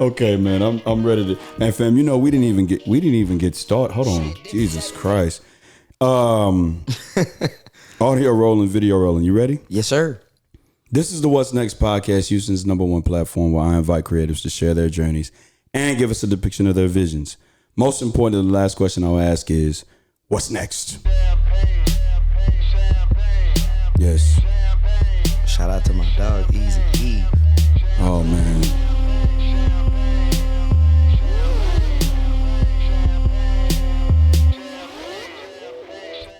Okay, man, I'm ready to. Man, fam, you know we didn't even get started. Hold on, Jesus Christ. Audio rolling, video rolling. You ready? Yes, sir. This is the What's Next podcast, Houston's #1 platform where I invite creatives to share their journeys and give us a depiction of their visions. Most importantly, the last question I'll ask is, what's next? Yes. Shout out to my dog, Easy E. Oh, man.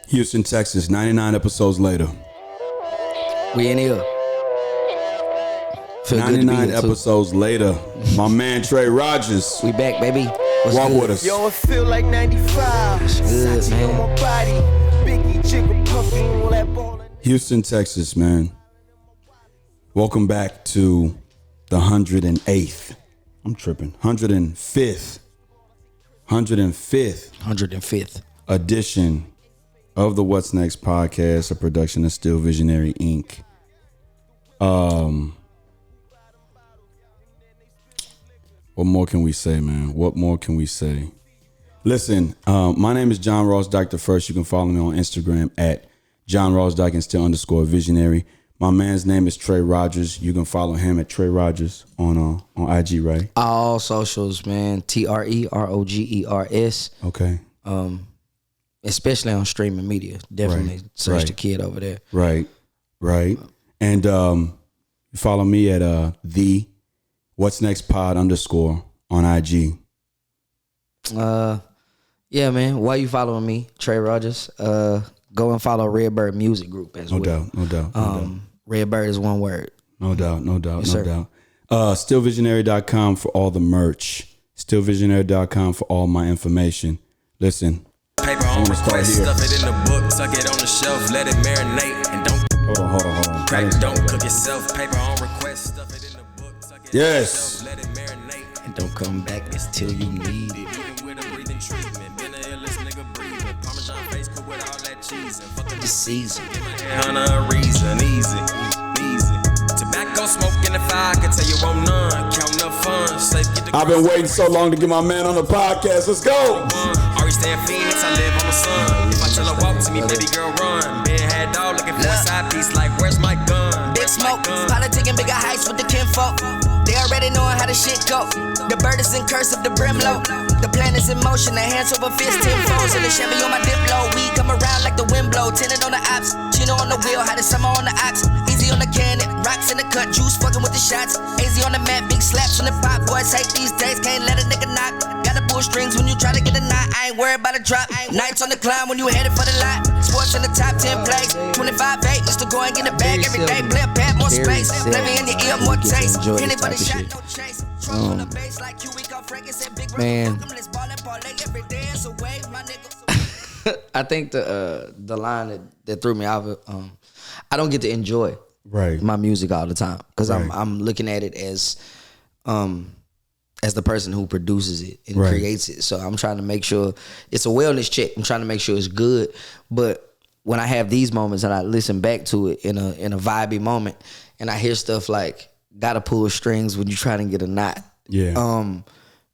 Houston, Texas, 99 episodes later. We in here. Feel 99 episodes later. My man Tre Rogers. We back, baby. What's Walk good? with us. Yo, it feel like 95. What's good, man? On my body. Biggie, jiggle, puffy, all that ballin'. Houston, Texas, man. Welcome back to the 108th. I'm tripping. 105th. 105th edition of the What's Next podcast, a production of Still Visionary Inc. What more can we say, man? What more can we say? Listen, my name is John Ross Dike II. You can follow me on Instagram at John Ross Dike and still _visionary. My man's name is Tre Rogers. You can follow him at Tre Rogers on IG, right? All socials, man. TREROGERS. Okay. Especially on streaming media. Definitely search the kid over there. Right. And you follow me at the What's Next Pod _ on IG. Yeah, man. Why you following me, Tre Rogers? Go and follow Redbird Music Group as well. No doubt. Redbird is one word. No doubt. Yes, No doubt. Stillvisionary.com for all the merch. Stillvisionary.com for all my information. Listen. Paper on request, stuff it in the book, tuck it on the shelf, let it marinate, and don't Hold on. crack, don't cook yourself. Paper on request, stuff it in the book, tuck it on the shelf, let it marinate, And don't come back until you need it. even with a breathing treatment. Been the illest nigga breathing. Parmesan face cooked with all that cheese and fuck This season. Hunter a reason, easy. Tobacco smoke in the fire, I can tell you I'm none. Counting up funds, safe get the I've been waiting so long to get my man on the podcast. Let's go. Ari stay in Phoenix, I live on the sun. If I tell her walk to me, baby girl run. Been had dog looking for a side piece, like where's my gun? Big smoke, politicking bigger heights with the kinfolk. They already knowing how the shit go. The bird is in cursive, the brim low. The plan is in motion, the hands over fist, 10 foes. And the Chevy on my dip low. We come around like the wind blow. Tinted on the ops, Chino on the wheel, had the summer on the ox. Easy on the cannon, rocks in the cut, juice fucking with the shots. AZ on the mat, big slaps on the pop. Boys hate these days, can't let a nigga knock. Gotta pull strings when you try to get a knot. I ain't worried about a drop. Nights on the climb when you headed for the lot. Sports in the top 10 plays. 25-8, just to go and get a bag every day. Blip, pad, more space. Let me in your ear, more taste. Anybody shot, no chase. On the base like you, we got Frank and said big Man. I think the line that threw me off, I don't get to enjoy my music all the time because I'm looking at it as the person who produces it and creates it. So I'm trying to make sure it's a wellness check. I'm trying to make sure it's good. But when I have these moments and I listen back to it in a vibey moment and I hear stuff like gotta pull strings when you try to get a knot. Yeah.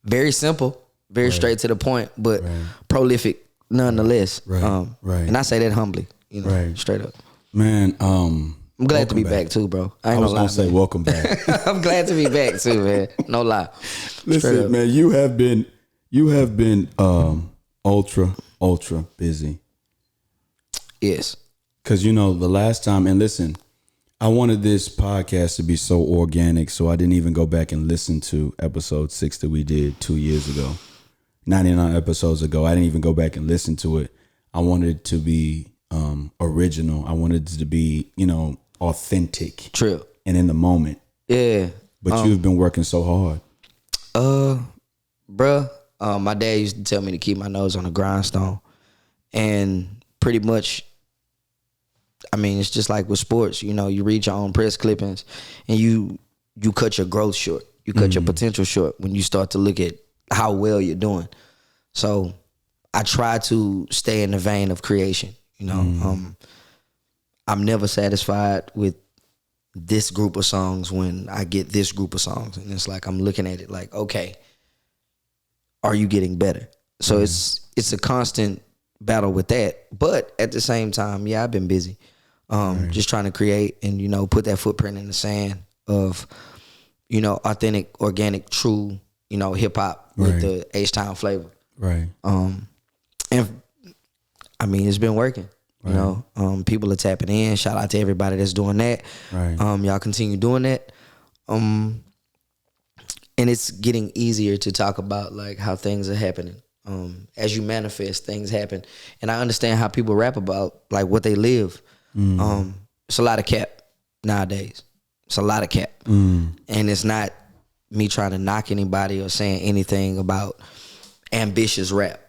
Very simple, very straight to the point, but prolific nonetheless. And I say that humbly, straight up. Man, I'm glad to be back too, bro. I ain't was gonna lie, gonna say man. welcome back. I'm glad to be back too, man. No lie. Listen, man, you have been ultra busy. Yes. Cause the last time, and listen, I wanted this podcast to be so organic, so I didn't even go back and listen to episode 6 that we did 2 years ago. 99 episodes ago. I didn't even go back and listen to it. I wanted it to be original. I wanted it to be, authentic. True. And in the moment. Yeah. But you've been working so hard. Bruh, my dad used to tell me to keep my nose on the grindstone. And pretty much, I mean, it's just like with sports, you read your own press clippings and you cut your growth short. You cut your potential short when you start to look at how well you're doing. So I try to stay in the vein of creation. I'm never satisfied with this group of songs when I get this group of songs. And it's like I'm looking at it like, okay, are you getting better? So it's a constant battle with that. But at the same time, yeah, I've been busy. Just trying to create and, you know, put that footprint in the sand of, you know, authentic, organic, true, you know, hip hop with the H-Town flavor. Right. And I mean, it's been working. You know, people are tapping in. Shout out to everybody that's doing that. Right. Y'all continue doing that. And it's getting easier to talk about like how things are happening. As you manifest, things happen. And I understand how people rap about like what they live. It's a lot of cap nowadays. It's a lot of cap. And it's not me trying to knock anybody or saying anything about ambitious rap.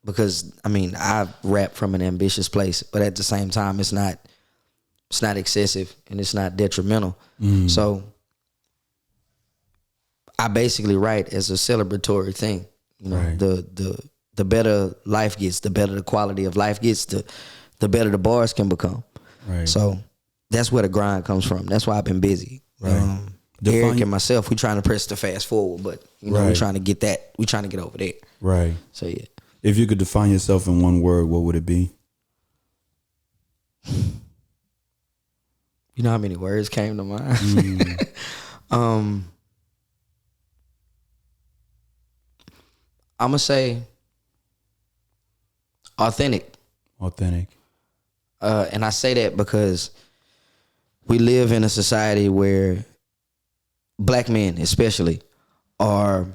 Because I mean, I rap from an ambitious place, but at the same time, it's not excessive and it's not detrimental. So I basically write as a celebratory thing. You know, the better life gets, the better the quality of life gets, the better the bars can become. Right. So that's where the grind comes from. That's why I've been busy. Right. Eric and myself, we trying to press the fast forward, but you know, we're trying to get that. We're trying to get over there. Right. So yeah. If you could define yourself in one word, what would it be? You know how many words came to mind? I'm going to say authentic. Authentic. And I say that because we live in a society where black men especially are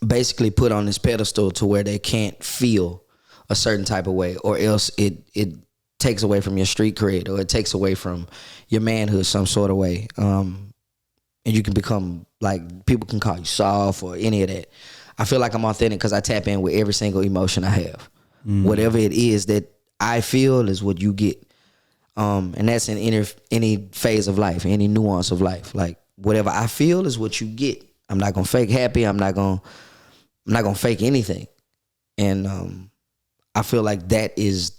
basically put on this pedestal to where they can't feel a certain type of way, or else it takes away from your street cred, or it takes away from your manhood some sort of way. And you can become like, people can call you soft or any of that. I feel like I'm authentic because I tap in with every single emotion I have. Whatever it is that I feel is what you get. And that's in any phase of life, any nuance of life. Like whatever I feel is what you get. I'm not gonna fake happy. I'm not gonna fake anything. And I feel like that is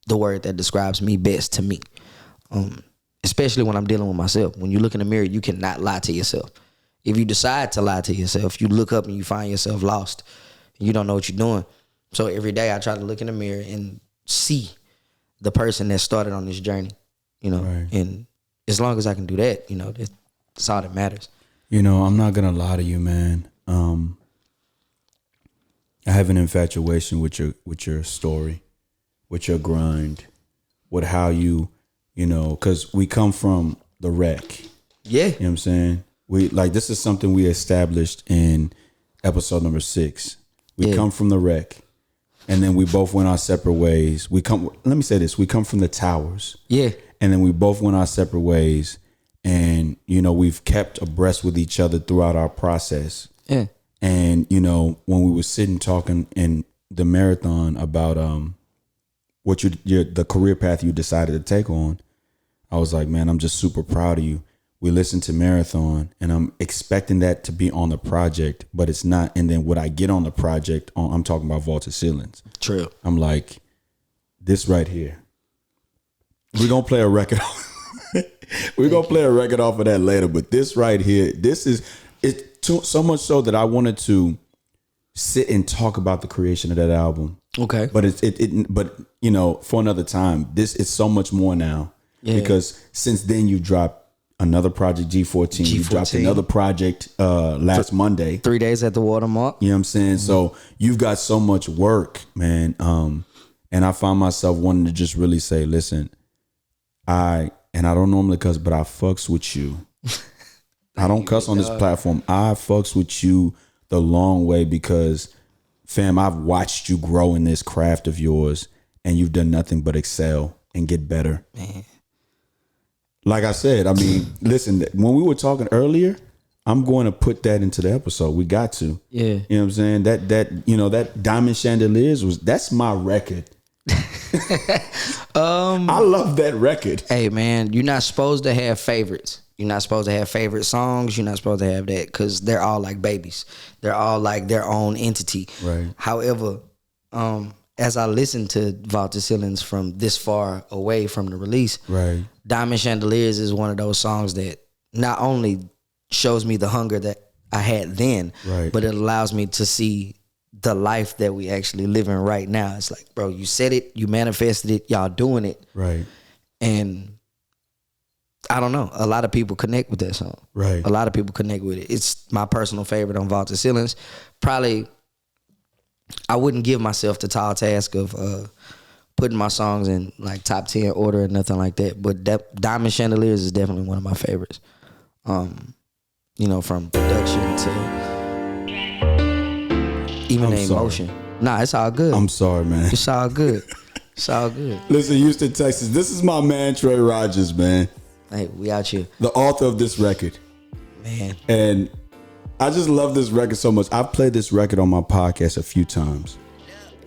the word that describes me best to me. Especially when I'm dealing with myself. When you look in the mirror, you cannot lie to yourself. If you decide to lie to yourself, you look up and you find yourself lost. You don't know what you're doing. So every day I try to look in the mirror and see the person that started on this journey, you know. Right. And as long as I can do that, you know, that's all that matters. You know, I'm not gonna lie to you, man. I have an infatuation with your story, with your grind, with how you know, because we come from the wreck. Yeah. You know what I'm saying? This is something we established in episode number 6. We come from the wreck, and then we both went our separate ways. We come from the towers. Yeah. And then we both went our separate ways. And, you know, we've kept abreast with each other throughout our process. Yeah. And, you know, when we were sitting talking in the marathon about what the career path you decided to take on, I was like, man, I'm just super proud of you. We listened to Marathon, and I'm expecting that to be on the project, but it's not. And then what I get on the project, I'm talking about Vaulted Ceilings. True. I'm like, this right here. We're going to play a record. We're going to play a record off of that later, but this right here, so much so that I wanted to sit and talk about the creation of that album. Okay. But but you know, for another time, this is so much more now. Yeah. Because since then you dropped another project, G14. You dropped another project last Monday. 3 days at the watermark. You know what I'm saying? Mm-hmm. So you've got so much work, man. And I found myself wanting to just really say, listen, I don't normally cuss, but I fucks with you. I don't cuss on this platform. I fucks with you the long way because, fam, I've watched you grow in this craft of yours, and you've done nothing but excel and get better. Man. Like I said, I mean, listen, when we were talking earlier, I'm going to put that into the episode. We got to. Yeah. You know what I'm saying? That Diamond Chandeliers that's my record. I love that record. Hey man, you're not supposed to have favorites. You're not supposed to have favorite songs. You're not supposed to have that because they're all like babies. They're all like their own entity. Right. However, as I listened to Vaulted Ceilings from this far away from the release, Right. Diamond Chandeliers is one of those songs that not only shows me the hunger that I had then, Right. but it allows me to see the life that we actually living right now. It's like, bro, you said it, you manifested it, y'all doing it. Right. And I don't know, a lot of people connect with that song. Right. A lot of people connect with it. It's my personal favorite on Vaulted Ceilings. Probably, I wouldn't give myself the tall task of putting my songs in like top 10 order or nothing like that. But Diamond Chandeliers is definitely one of my favorites. You know, from production to even I'm the sorry. emotion. Nah, it's all good. I'm sorry, man. It's all good. It's all good. Listen, Houston, Texas, this is my man, Tre Rogers, man. Hey, we out here. The author of this record. Man. And I just love this record so much. I've played this record on my podcast a few times.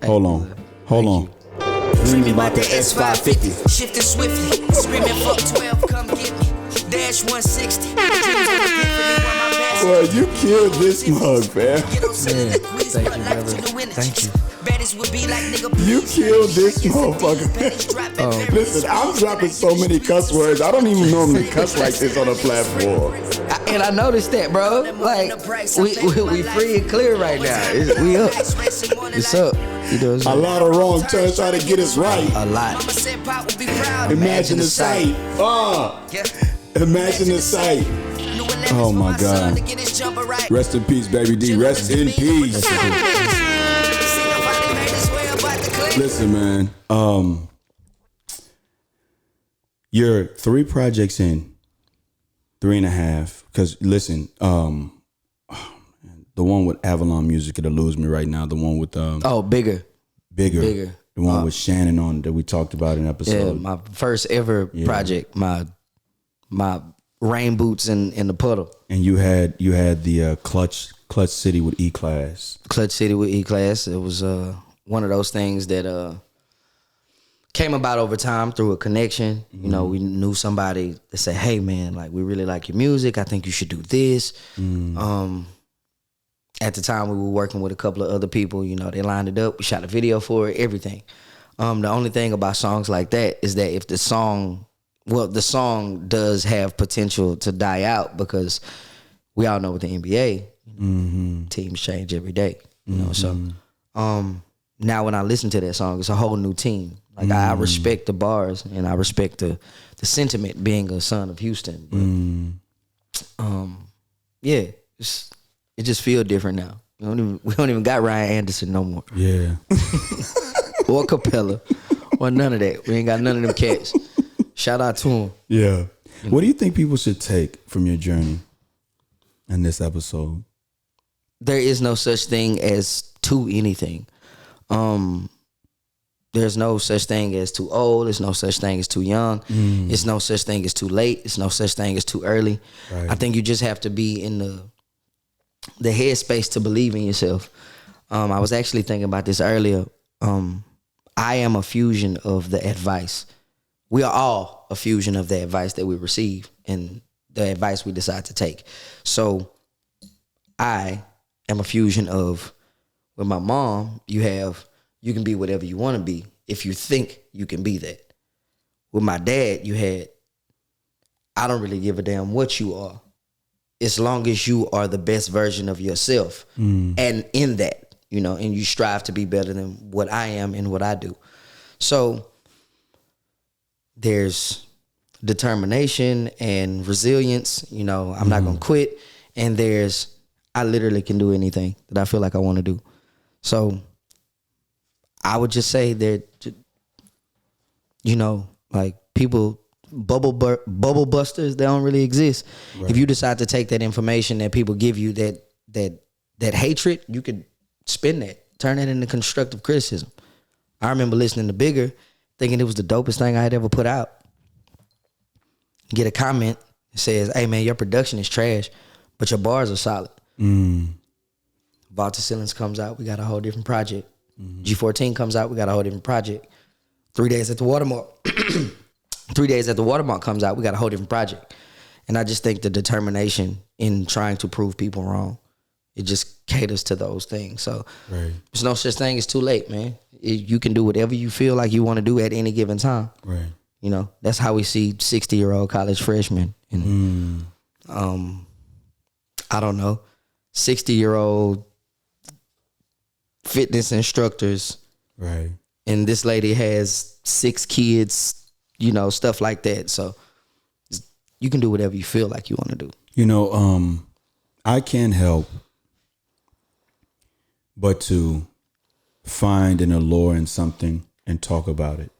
Hold on. Dreaming about the S550. Shifting swiftly. Screaming fuck 12, come get me. Dash 160. Boy, you killed this mug, man. Thank you, brother. Thank you. You killed this motherfucker. Listen, I'm dropping so many cuss words. I don't even normally cuss like this on a platform. And I noticed that, bro. Like, we free and clear right now. We up. It's up. You know what A I'm saying? lot of wrong turns trying to get us right. A lot. Imagine the sight. Imagine the sight. Oh my God. Rest in peace, baby D. Rest in peace. Listen, man. You're 3 projects in, 3.5. Because listen, the one with Avalon Music, it'll lose me right now. The one with Bigger. Bigger. The one with Shannon on that we talked about in episode. Yeah, my first ever project. My rain boots in the puddle. And you had the Clutch City with E-Class. Clutch City with E-Class. It was one of those things that came about over time through a connection. You know, we knew somebody that said, hey man, like we really like your music. I think you should do this. At the time we were working with a couple of other people, you know, they lined it up. We shot a video for it, everything. The only thing about songs like that is that if the song does have potential to die out because we all know with the NBA, teams change every day, you know. So now when I listen to that song, it's a whole new team. Like I respect the bars and I respect the sentiment being a son of Houston. But yeah, it just feels different now. We don't even got Ryan Anderson no more. Yeah. Or Capella. Or none of that. We ain't got none of them cats. Shout out to him. Yeah. What do you think people should take from your journey in this episode? There is no such thing as too anything. There's no such thing as too old. There's no such thing as too young. It's no such thing as too late. It's no such thing as too early. Right. I think you just have to be in the headspace to believe in yourself. I was actually thinking about this earlier. I am a fusion of the advice. We are all a fusion of the advice that we receive and the advice we decide to take. So I am a fusion of, with my mom, you can be whatever you want to be if you think you can be that. With my dad, you had, I don't really give a damn what you are, as long as you are the best version of yourself. And in that, you know, and you strive to be better than what I am and what I do. So there's determination and resilience, you know, I'm not going to quit. And I literally can do anything that I feel like I want to do. So I would just say that, you know, like people, bubble busters, they don't really exist. Right. If you decide to take that information that people give you, that hatred, you could spin that, turn it into constructive criticism. I remember listening to Bigger, thinking it was the dopest thing I had ever put out. Get a comment that says, hey man, your production is trash, but your bars are solid. Vaulted Ceilings comes out, we got a whole different project. G14 comes out, we got a whole different project. 3 Days at the Watermark. 3 Days at the Watermark comes out, we got a whole different project. And I just think the determination in trying to prove people wrong, it just caters to those things. So there's no such thing as too late, man. You can do whatever you feel like you want to do at any given time. Right. You know, that's how we see 60-year-old college freshmen. And, I don't know, 60-year-old fitness instructors. Right. And this lady has 6 kids, you know, stuff like that. So you can do whatever you feel like you want to do. You know, I can't help but to find an allure in something and talk about it.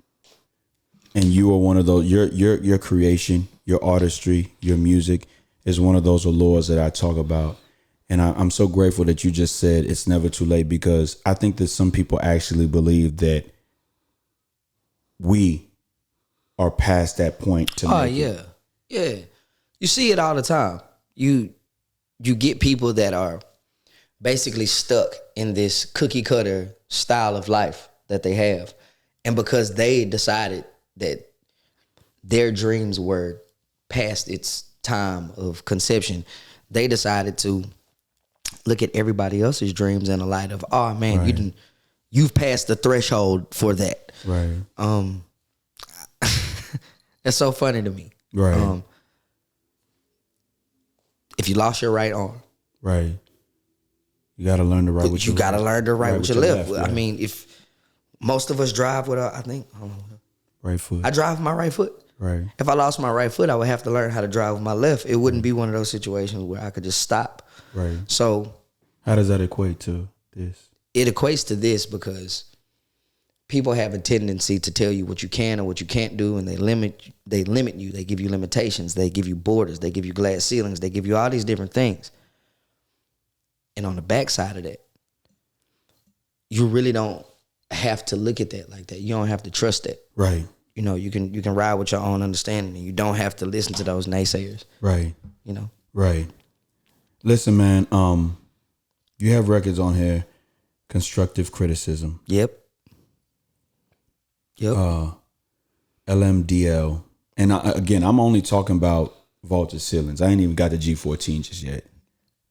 And you are one of those. Your creation, your artistry, your music is one of those allures that I talk about. And I'm so grateful that you just said it's never too late, because I think that some people actually believe that we are past that point to make it. Yeah. You see it all the time. You get people that are basically stuck in this cookie cutter style of life that they have. And because they decided that their dreams were past its time of conception, they decided to look at everybody else's dreams in the light of, oh man, Right. you've passed the threshold for that. Right. That's so funny to me. Right. If you lost your right arm, Right. You got to learn to write with you your got to left. learn to write with your left. I yeah. mean, if most of us drive with I don't know, Right foot. I drive with my right foot. Right. If I lost my right foot, I would have to learn how to drive with my left. It wouldn't be one of those situations where I could just stop. Right. So How does that equate to this? it equates to this because people have a tendency to tell you what you can or what you can't do, and they limit you. They give you limitations. They give you borders. They give you glass ceilings. They give you all these different things. And on the backside of that, you really don't have to look at that like that. You don't have to trust that. Right. You know, you can ride with your own understanding, and you don't have to listen to those naysayers. Right. You know. Right. Listen, man, you have records on here, Constructive Criticism, Yep. LMDL. And again, I'm only talking about vaulted ceilings. I ain't even got the G14 just yet.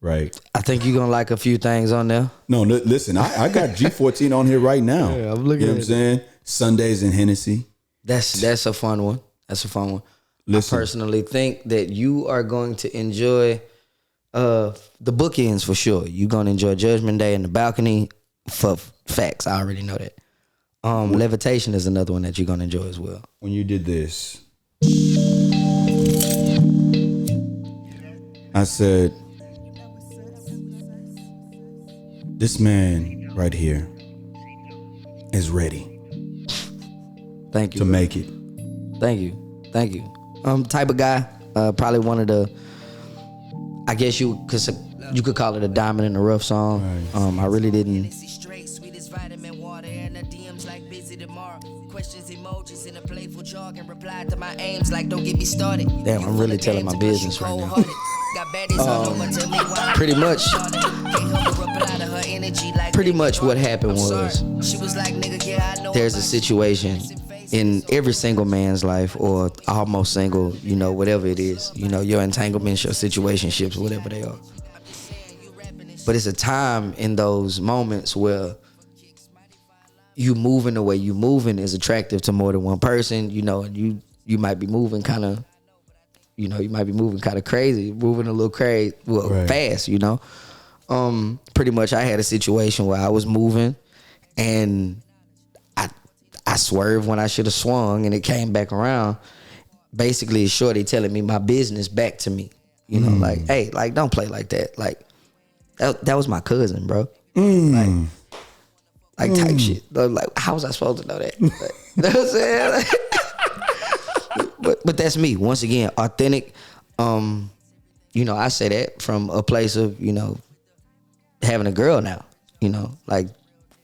Right. I think you're gonna like a few things on there. No, listen, I got G14 on here right now. Yeah, I'm looking You know at what I'm saying? Sundays in Hennessy. That's a fun one. That's a fun one. Listen. I personally think that you are going to enjoy the bookends for sure. You're gonna enjoy Judgment Day and The Balcony for facts. I already know that. Levitation is another one that you're gonna enjoy as well. When you did this, I said, this man right here is ready Thank you. to make it. Thank you. Type of guy. Probably one of the. I guess you could call it a diamond in the rough song. Right. I really didn't. Straight, sweetest vitamin water and the DMs like busy tomorrow. Questions, emojis in a playful jargon. Reply to my aims like don't get me started. Damn, I'm really telling my business right now. Pretty much. Pretty much what happened was there's a situation in every single man's life, or almost single, you know, whatever it is, you know, your entanglements, your situationships, whatever they are. But it's a time in those moments where you moving the way you moving is attractive to more than one person, you know, and you might be moving kind of, you know, you might be moving kind of crazy, moving a little crazy, well, Right. fast, you know. Pretty much I had a situation where I was moving and I swerved when I should have swung, and it came back around. Basically, it's shorty telling me my business back to me. You know, like, hey, like, don't play like that. Like, that was my cousin, bro. Like type shit. Like, how was I supposed to know that? Like, you know what I'm saying? But that's me. Once again, authentic. You know, I say that from a place of, you know, having a girl now. You know, like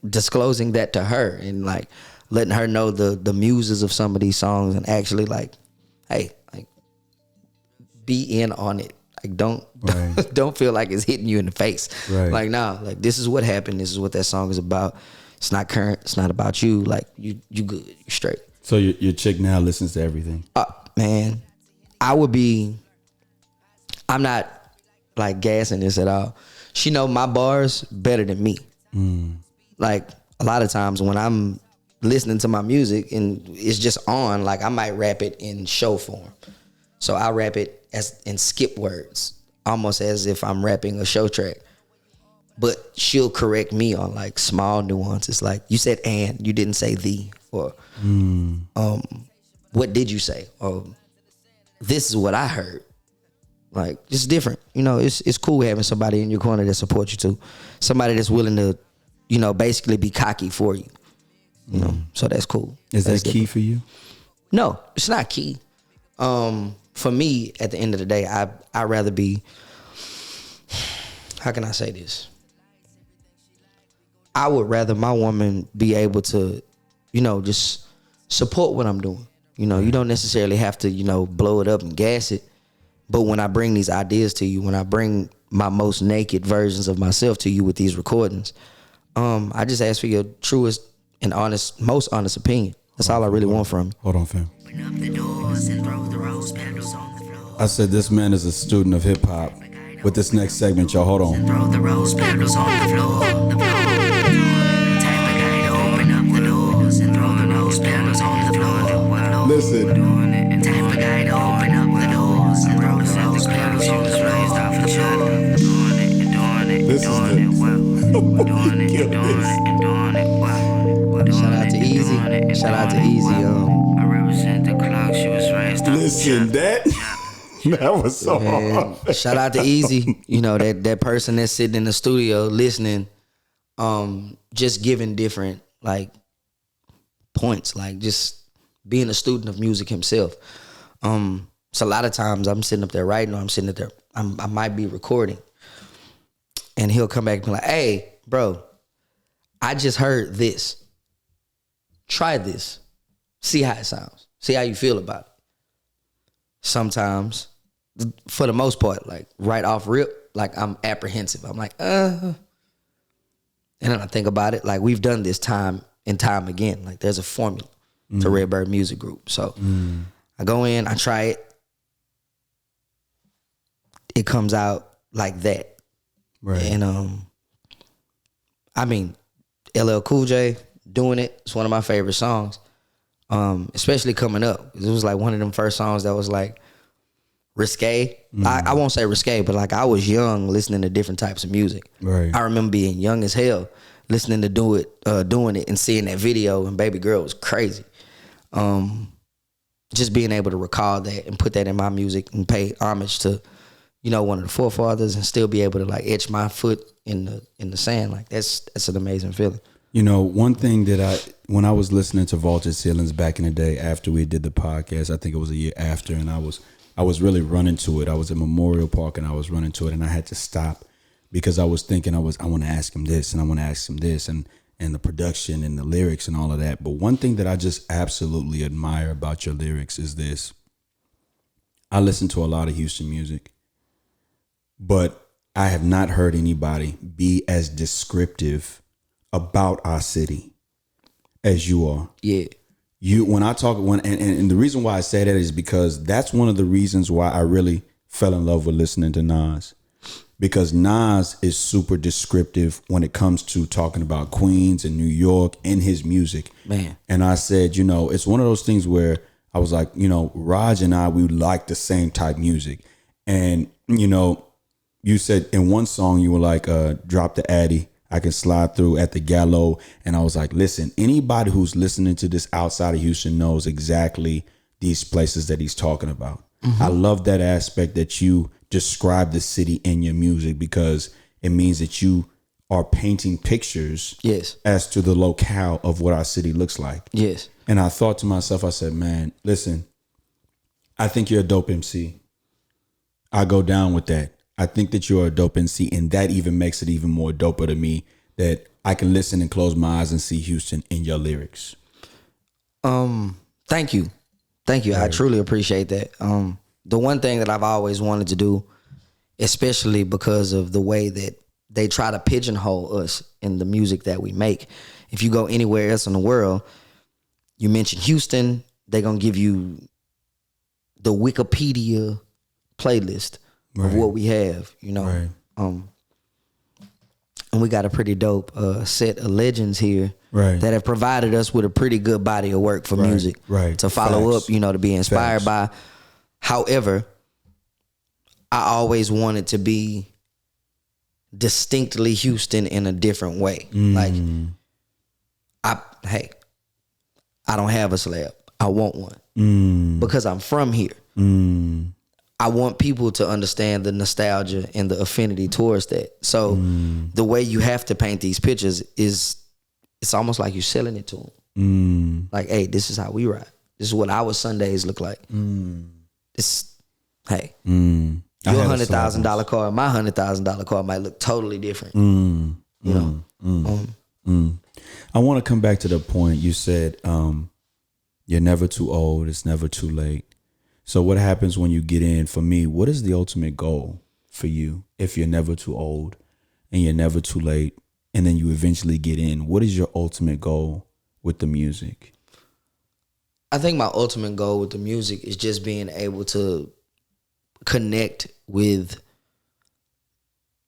disclosing that to her and like letting her know the muses of some of these songs, and actually like, hey, like, be in on it. Like, don't Right. don't feel like it's hitting you in the face. Right. Like, nah, like, this is what happened. This is what that song is about. It's not current. It's not about you. Like, you good. You straight. So your chick now listens to everything. Man, I'm not like gassing this at all. She know my bars better than me. Like, a lot of times when I'm listening to my music and it's just on, like I might rap it in show form. So I rap it as in skip words, almost as if I'm rapping a show track. But she'll correct me on like small nuances, like you said "and," you didn't say "the," or what did you say? Or this is what I heard. Like, it's different. You know, it's cool having somebody in your corner that supports you too. Somebody that's willing to, you know, basically be cocky for you. You know, so that's cool. Is That's that key different. for you? No, it's not key. For me, at the end of the day, I'd rather be, how can I say this? I would rather my woman be able to, you know, just support what I'm doing. You know, you don't necessarily have to, you know, blow it up and gas it. But when I bring these ideas to you, when I bring my most naked versions of myself to you with these recordings, I just ask for your truest and honest, most honest opinion. That's all I really want from you. Hold on, fam. I said this man is a student of hip hop. With this next segment, y'all, hold on. Throw the rose petals on the floor. Type of guy to open up the doors and throw the rose petals on the floor. Listen. Type of guy to open up the doors and throw the rose petals on the floor. This is Shout out to Easy. Shout out to Easy. I represent the clock. She was raised off the Listen, that was so hard. And shout out to Easy. You know, that person that's sitting in the studio listening, just giving different like points, like just being a student of music himself. So a lot of times I'm sitting up there writing, or I'm sitting up there, I might be recording, and he'll come back and be like, "Hey, bro, I just heard this. Try this. See how it sounds. See how you feel about it." Sometimes, for the most part, like right off rip, like I'm apprehensive. I'm like, And then I think about it. Like, we've done this time and time again. Like, there's a formula to Redbird Music Group. So I go in, I try it. It comes out like that. Right. And I mean, LL Cool J doing it. It's one of my favorite songs. Especially coming up. It was like one of them first songs that was like risque. I won't say risque, but like I was young listening to different types of music. Right. I remember being young as hell, listening to doing it and seeing that video, and Baby Girl was crazy. Just being able to recall that and put that in my music and pay homage to, you know, one of the forefathers, and still be able to like etch my foot in the sand. Like that's an amazing feeling. You know, one thing that when I was listening to Vaulted Ceilings back in the day after we did the podcast, I think it was a year after, and I was really running to it. I was at Memorial Park and I was running to it, and I had to stop because I was thinking I want to ask him this and I want to ask him this and the production and the lyrics and all of that. But one thing that I just absolutely admire about your lyrics is this. I listen to a lot of Houston music, but I have not heard anybody be as descriptive about our city as you are. Yeah. And the reason why I say that is because that's one of the reasons why I really fell in love with listening to Nas, because Nas is super descriptive when it comes to talking about Queens and New York in his music. Man. And I said, you know, it's one of those things where I was like, you know, Raj and I, we like the same type music. And, you know, you said in one song, you were like, drop the Addy, I can slide through at the Gallo. And I was like, listen, anybody who's listening to this outside of Houston knows exactly these places that he's talking about. I love that aspect that you describe the city in your music, because it means that you are painting pictures as to the locale of what our city looks like. Yes. And I thought to myself, I said, man, listen, I think you're a dope MC. I go down with that. I think that you're a dope MC, and that even makes it even more doper to me that I can listen and close my eyes and see Houston in your lyrics. Thank you. Thank you. Right. I truly appreciate that. The one thing that I've always wanted to do, especially because of the way that they try to pigeonhole us in the music that we make. If you go anywhere else in the world, you mention Houston, they're going to give you the Wikipedia playlist of what we have, you know. Right. And we got a pretty dope set of legends here Right. that have provided us with a pretty good body of work for music to follow Facts. up, you know, to be inspired Facts. by. However, I always wanted to be distinctly Houston in a different way. Like, I don't have a slab. I want one because I'm from here. I want people to understand the nostalgia and the affinity towards that. So the way you have to paint these pictures is, it's almost like you're selling it to them. Like, hey, this is how we ride. This is what our Sundays look like. It's, hey, your $100,000 car, my $100,000 car might look totally different. You know. I want to come back to the point you said. You're never too old. It's never too late. So what happens when you get in? For me, what is the ultimate goal for you if you're never too old and you're never too late and then you eventually get in? What is your ultimate goal with the music? I think my ultimate goal with the music is just being able to connect with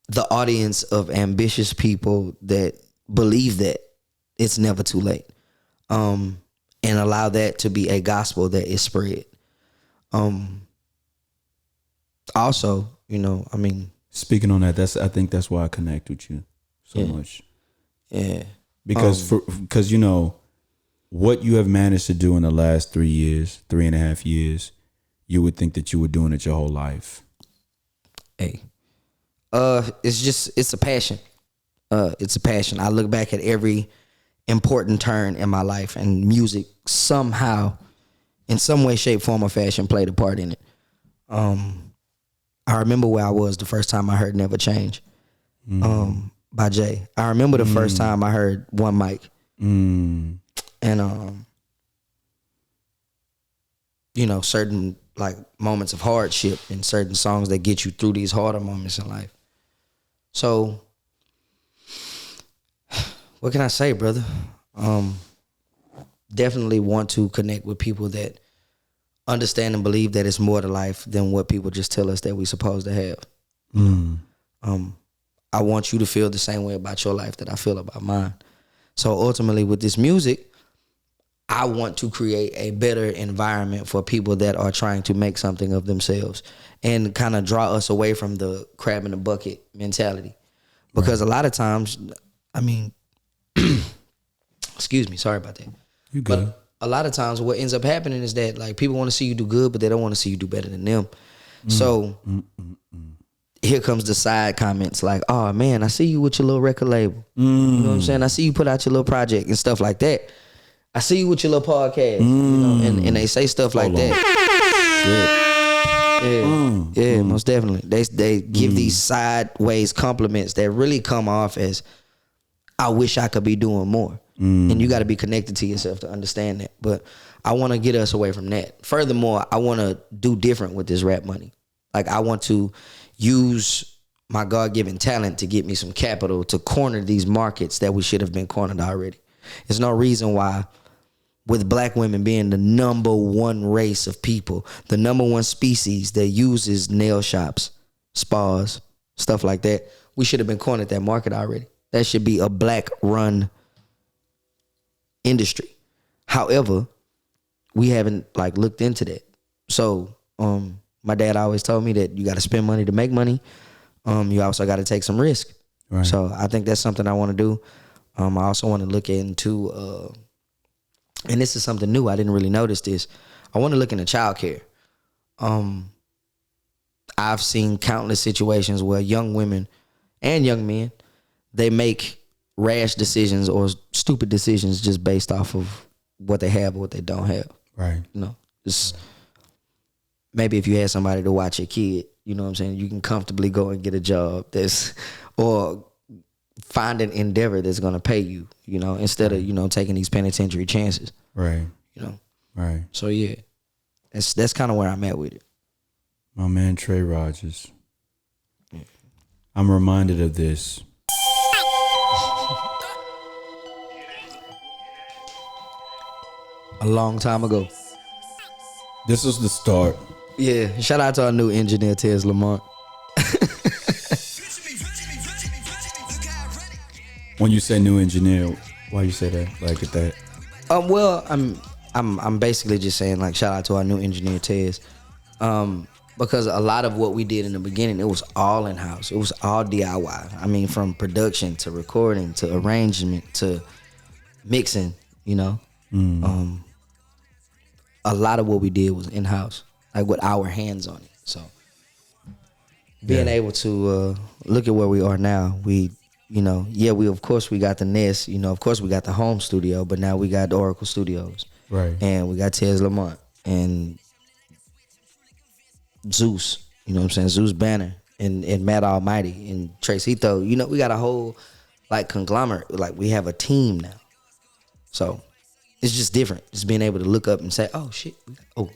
the audience of ambitious people that believe that it's never too late, and allow that to be a gospel that is spread. Also, you know, I mean, speaking on that, I think that's why I connect with you so much. Yeah, because you know what you have managed to do in the last 3 years, 3.5 years, you would think that you were doing it your whole life. Hey, it's a passion. It's a passion. I look back at every important turn in my life, and music somehow, in some way, shape, form, or fashion, played a part in it. I remember where I was the first time I heard "Never Change" by Jay. I remember the first time I heard "One Mic," and you know, certain like moments of hardship and certain songs that get you through these harder moments in life. So, what can I say, brother? Definitely want to connect with people that understand and believe that it's more to life than what people just tell us that we're supposed to have. I want you to feel the same way about your life that I feel about mine. So ultimately with this music, I want to create a better environment for people that are trying to make something of themselves and kind of draw us away from the crab in the bucket mentality. Because a lot of times, I mean, excuse me, sorry about that. You good. But a lot of times what ends up happening is that like people want to see you do good, but they don't want to see you do better than them. So here comes the side comments like, oh man, I see you with your little record label. You know what I'm saying? I see you put out your little project and stuff like that. I see you with your little podcast, you know, and they say stuff like that. Yeah, most definitely. They give these sideways compliments that really come off as, I wish I could be doing more. And you got to be connected to yourself to understand that. But I want to get us away from that. Furthermore, I want to do different with this rap money. Like I want to use my God-given talent to get me some capital to corner these markets that we should have been cornered already. There's no reason why, with black women being the number one race of people, the number one species that uses nail shops, spas, stuff like that, we should have been cornered that market already. That should be a black run industry. However, we haven't like looked into that. So my dad always told me that you got to spend money to make money. You also got to take some risk. Right. So I think that's something I want to do. I also want to look into, and this is something new. I didn't really notice this. I want to look into childcare. I've seen countless situations where young women and young men, they make rash decisions or stupid decisions just based off of what they have or what they don't have. Right. You know, just maybe if you had somebody to watch your kid, you know what I'm saying, you can comfortably go and get a job or find an endeavor that's going to pay you, you know, instead of, you know, taking these penitentiary chances. Right. You know. Right. So yeah, that's kind of where I'm at with it. My man Tre Rogers. Yeah. I'm reminded of this. A long time ago. This was the start. Yeah. Shout out to our new engineer, Tez Lamont. When you say new engineer, why you say that? Like at that? Well, I'm basically just saying like shout out to our new engineer Tez, because a lot of what we did in the beginning, it was all in house. It was all DIY. I mean, from production to recording to arrangement to mixing. You know, a lot of what we did was in house, like with our hands on it. So being able to look at where we are now, we of course we got the Nest, of course we got the home studio, but now we got the Oracle Studios, right? And we got Tez Lamont and Zeus, you know what I'm saying, Zeus Banner and Matt Almighty and Trace Hito. We got a whole like conglomerate, like we have a team now. So it's just different, just being able to look up and say, oh shit, we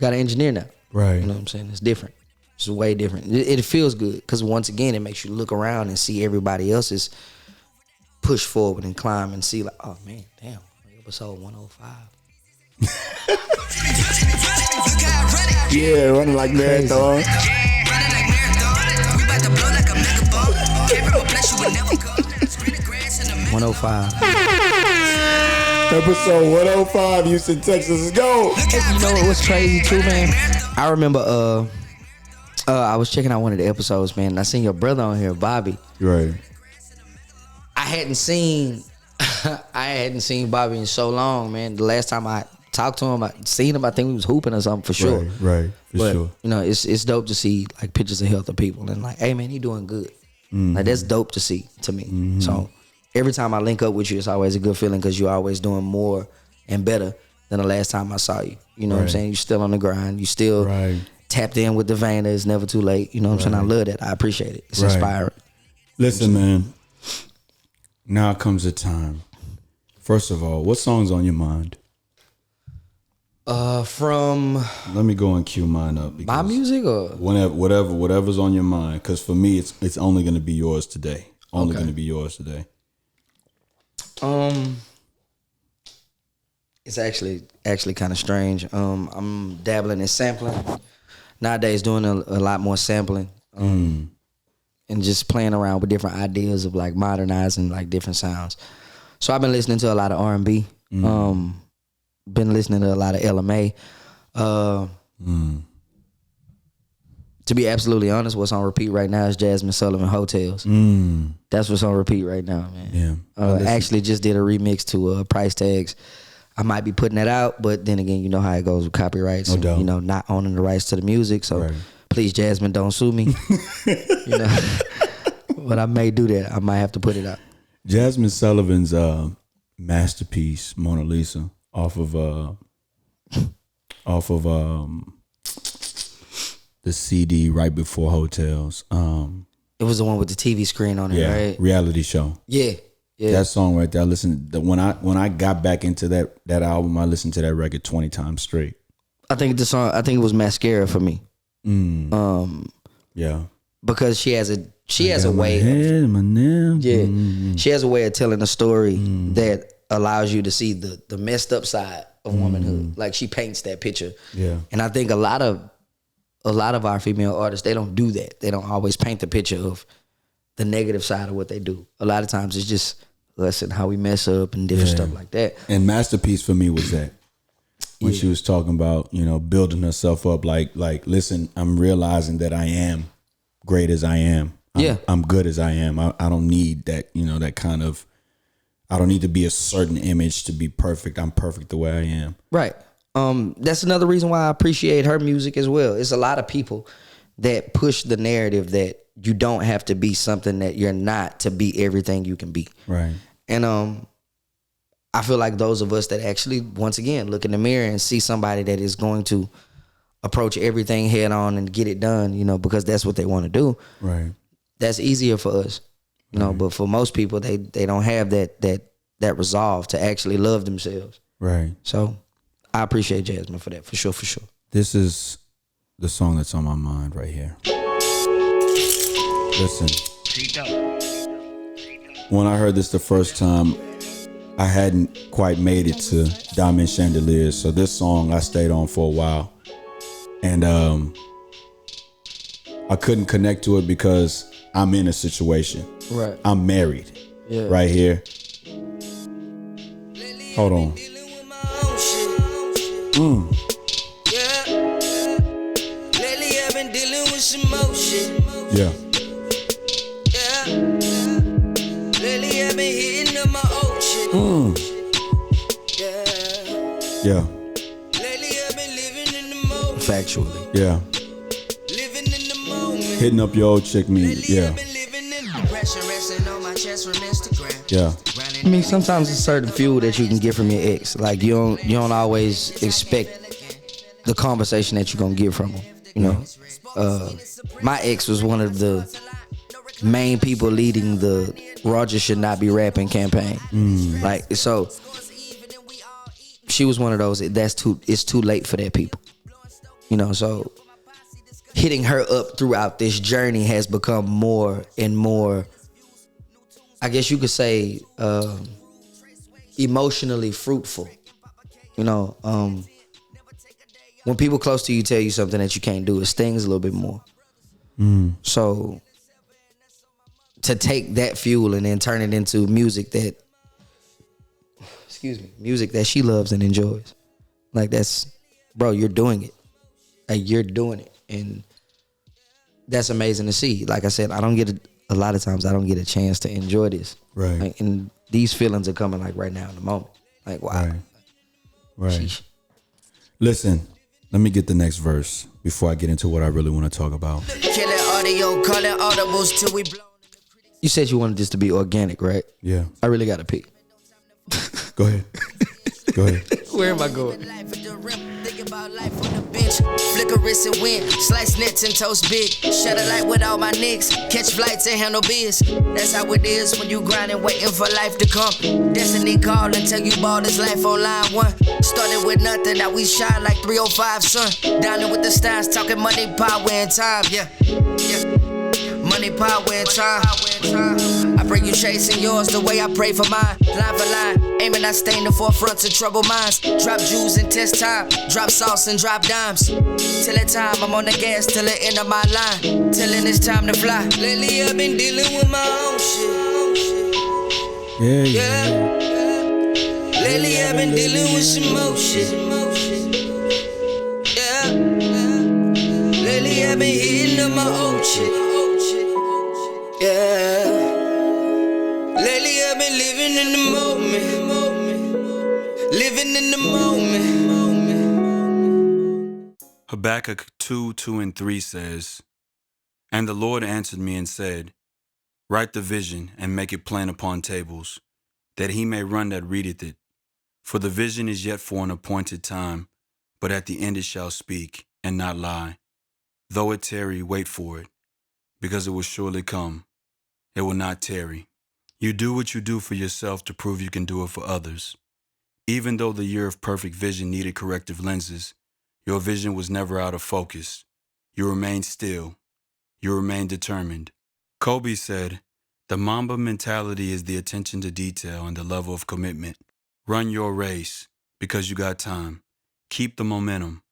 got an engineer now, right? You know what I'm saying? It's different. It's way different. It feels good because once again, it makes you look around and see everybody else's push forward and climb and see like, oh man, damn, episode 105. Yeah, running like marathon. 105. Episode 105, Houston, Texas. Let's go. You know what was crazy too, man? I remember I was checking out one of the episodes, man, and I seen your brother on here, Bobby. Right. I hadn't seen Bobby in so long, man. The last time I talked to him, I seen him, I think he was hooping or something for sure. Right, for sure. It's dope to see like pictures of healthy people and like, hey man, he doing good. Mm-hmm. Like that's dope to see to me. Mm-hmm. So every time I link up with you, it's always a good feeling because you're always doing more and better than the last time I saw you. You know what I'm saying? You're still on the grind. You still tapped in with the vein. It's never too late. You know what I'm saying? I love that. I appreciate it. It's inspiring. Listen, man. Now comes the time. First of all, what song's on your mind? Let me go and cue mine up. My music or whatever's on your mind. Because for me, it's only going to be yours today. Only going to be yours today. It's actually kind of strange. I'm dabbling in sampling nowadays, doing a lot more sampling, and just playing around with different ideas of like modernizing like different sounds. So I've been listening to a lot of R&B. Been listening to a lot of LMA. To be absolutely honest, what's on repeat right now is Jasmine Sullivan Hotels. That's what's on repeat right now, man. Yeah. Actually just did a remix to Price Tags. I might be putting that out, but then again, you know how it goes with copyrights and not owning the rights to the music. So please, Jasmine, don't sue me. But I may do that. I might have to put it out. Jasmine Sullivan's masterpiece, Mona Lisa, off of the CD right before Hotels. It was the one with the TV screen on it, right? Reality show. Yeah. That song right there. When I got back into that album, I listened to that record 20 times straight. I think it was Mascara for me. Yeah. Because she has a way she has a way of telling a story that allows you to see the messed up side of womanhood. Like she paints that picture. Yeah. And I think a lot of our female artists, they don't do that. They don't always paint the picture of the negative side of what they do. A lot of times it's just us and how we mess up and different stuff like that. And Masterpiece for me was that. When she was talking about, building herself up, like, listen, I'm realizing that I am great as I am. I'm good as I am. I don't need that, that kind of, I don't need to be a certain image to be perfect. I'm perfect the way I am. Right. That's another reason why I appreciate her music as well. It's a lot of people that push the narrative that you don't have to be something that you're not to be everything you can be. Right. And I feel like those of us that actually, once again, look in the mirror and see somebody that is going to approach everything head on and get it done, because that's what they want to do. Right. That's easier for us, but for most people, they don't have that resolve to actually love themselves. Right. So I appreciate Jasmine for that, for sure, for sure. This is the song that's on my mind right here. Listen. When I heard this the first time, I hadn't quite made it to Diamond Chandeliers, so this song I stayed on for a while. And I couldn't connect to it because I'm in a situation. Right. I'm married. right here. Hold on. Lately I've been dealing with some more shit. Yeah. Lately I've been hitting up my old shit. Yeah. Lately I've been living in the moment. Factually. Yeah. Living in the moment. Hitting up your old chick me. Yeah. I've been living in the pressure resting on my chest from Instagram. Yeah. I mean, sometimes it's certain fuel that you can get from your ex. Like you don't always expect the conversation that you're gonna get from them. You know, my ex was one of the main people leading the Rogers should not be rapping campaign. Like, so she was one of those. It's too late for that people. You know, so hitting her up throughout this journey has become more and more, I guess you could say, emotionally fruitful. You know, when people close to you tell you something that you can't do, it stings a little bit more. So to take that fuel and then turn it into music that, music that she loves and enjoys. Like, that's, bro, you're doing it. Like, you're doing it. And that's amazing to see. Like I said, a lot of times I don't get a chance to enjoy this. Right. Like, and these feelings are coming like right now in the moment. Like, wow. Right. Sheesh. Listen, let me get the next verse before I get into what I really want to talk about. Killing audio, calling audibles till we blow. You said you wanted this to be organic, right? Yeah. I really got to pee. Go ahead. Go ahead. Where am I going? Life at the rim, think about life on the bench. Flick a wrist and win, slice nets and toast big. Shut a light with all my nicks, catch flights and handle biz. That's how it is when you grinding, waiting for life to come. Destiny call until you ball this life on line one. Started with nothing, now we shine like 305 sun. Dining with the stars, talking money, power, and time. Yeah. Money, power, and time. I pray you chasing yours the way I pray for mine. Line for line, aiming I stay in the forefront to trouble minds. Drop jewels and test time, drop sauce and drop dimes. Till that time, I'm on the gas till the end of my line. Till it's time to fly. Lately I've been dealing with my own shit. Yeah. Lately I've been dealing with some more shit. Lately I've been hitting up my old shit. Yeah. Lately I've been living in the moment. Living in the moment. Habakkuk 2:2-3 says, "And the Lord answered me and said, Write the vision and make it plain upon tables, that he may run that readeth it. For the vision is yet for an appointed time, but at the end it shall speak, and not lie. Though it tarry, wait for it, because it will surely come. It will not tarry. You do what you do for yourself to prove you can do it for others. Even though the year of perfect vision needed corrective lenses, your vision was never out of focus. You remained still. You remained determined." Kobe said, "The Mamba mentality is the attention to detail and the level of commitment. Run your race because you got time. Keep the momentum.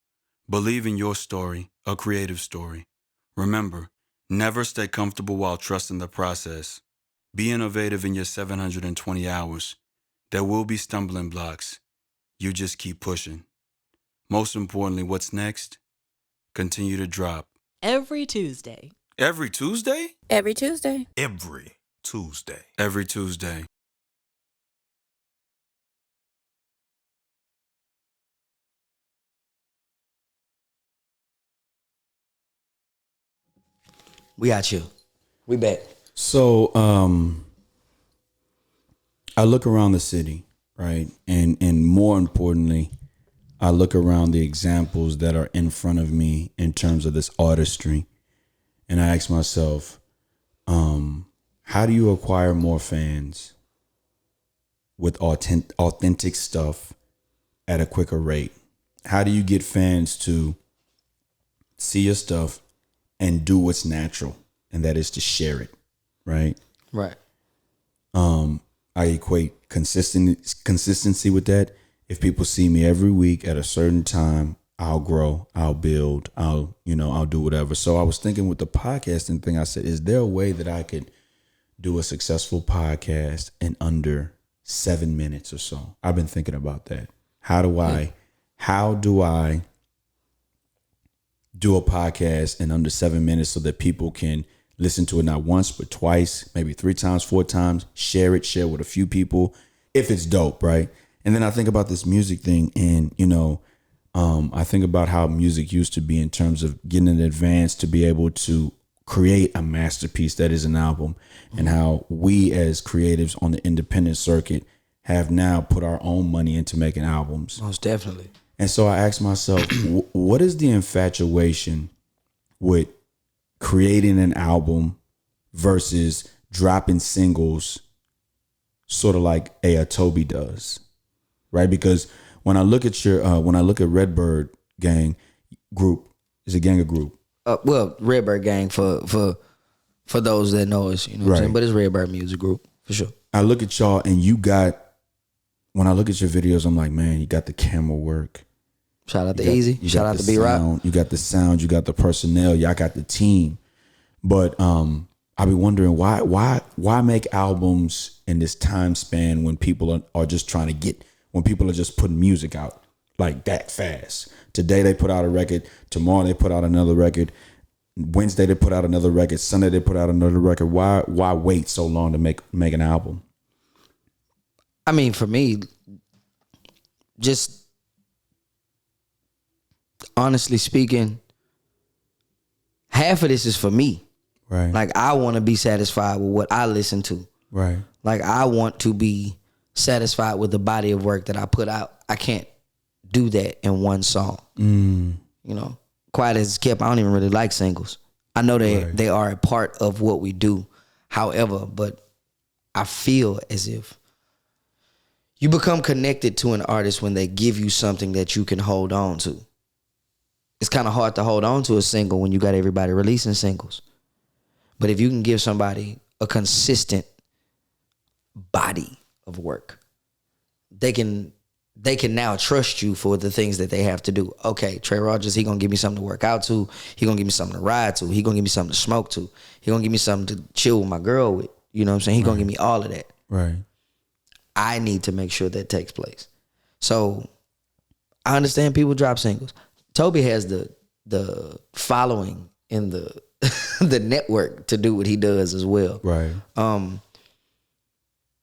Believe in your story, a creative story. Remember, never stay comfortable while trusting the process. Be innovative in your 720 hours. There will be stumbling blocks. You just keep pushing. Most importantly, what's next? Continue to drop." Every Tuesday. Every Tuesday? Every Tuesday. Every Tuesday. Every Tuesday. We got you. We back. So, I look around the city, right? And more importantly, I look around the examples that are in front of me in terms of this artistry. And I ask myself, how do you acquire more fans with authentic stuff at a quicker rate? How do you get fans to see your stuff and do what's natural, and that is to share it, right? Right. I equate consistency with that. If people see me every week at a certain time, I'll grow, I'll build, I'll do whatever. So I was thinking with the podcasting thing, I said, is there a way that I could do a successful podcast in under 7 minutes or so? I've been thinking about that. How do I do a podcast in under 7 minutes so that people can listen to it not once, but twice, maybe 3 times, 4 times, share with a few people if it's dope, right? And then I think about this music thing, and, I think about how music used to be in terms of getting in advance to be able to create a masterpiece that is an album, and how we as creatives on the independent circuit have now put our own money into making albums. Most definitely. And so I asked myself, what is the infatuation with creating an album versus dropping singles, sort of like a Toby does, right? Because when I look at Redbird Gang group, is a gang or group? Well, Redbird Gang for those that know us, you know what I'm saying? But it's Redbird Music Group for sure. I look at y'all, and when I look at your videos, I'm like, man, you got the camera work. Shout out to Easy. Shout out to B-Rock. You got the sound. You got the personnel. Y'all got the team. But I be wondering why make albums in this time span when people are just when people are just putting music out like that fast. Today they put out a record. Tomorrow they put out another record. Wednesday they put out another record. Sunday they put out another record. Why wait so long to make an album? I mean, for me, just honestly speaking, half of this is for me. Right. Like, I want to be satisfied with what I listen to. Right. Like, I want to be satisfied with the body of work that I put out. I can't do that in one song. Quiet as it's kept, I don't even really like singles. I know they are a part of what we do. However, but I feel as if you become connected to an artist when they give you something that you can hold on to. It's kind of hard to hold on to a single when you got everybody releasing singles. But if you can give somebody a consistent body of work, they can now trust you for the things that they have to do. Okay, Tre Rogers, he gonna give me something to work out to. He gonna give me something to ride to. He gonna give me something to smoke to. He gonna give me something to chill with my girl with. You know what I'm saying? He gonna give me all of that. Right. I need to make sure that takes place. So I understand people drop singles. Toby has the following in the the network to do what he does as well. Right.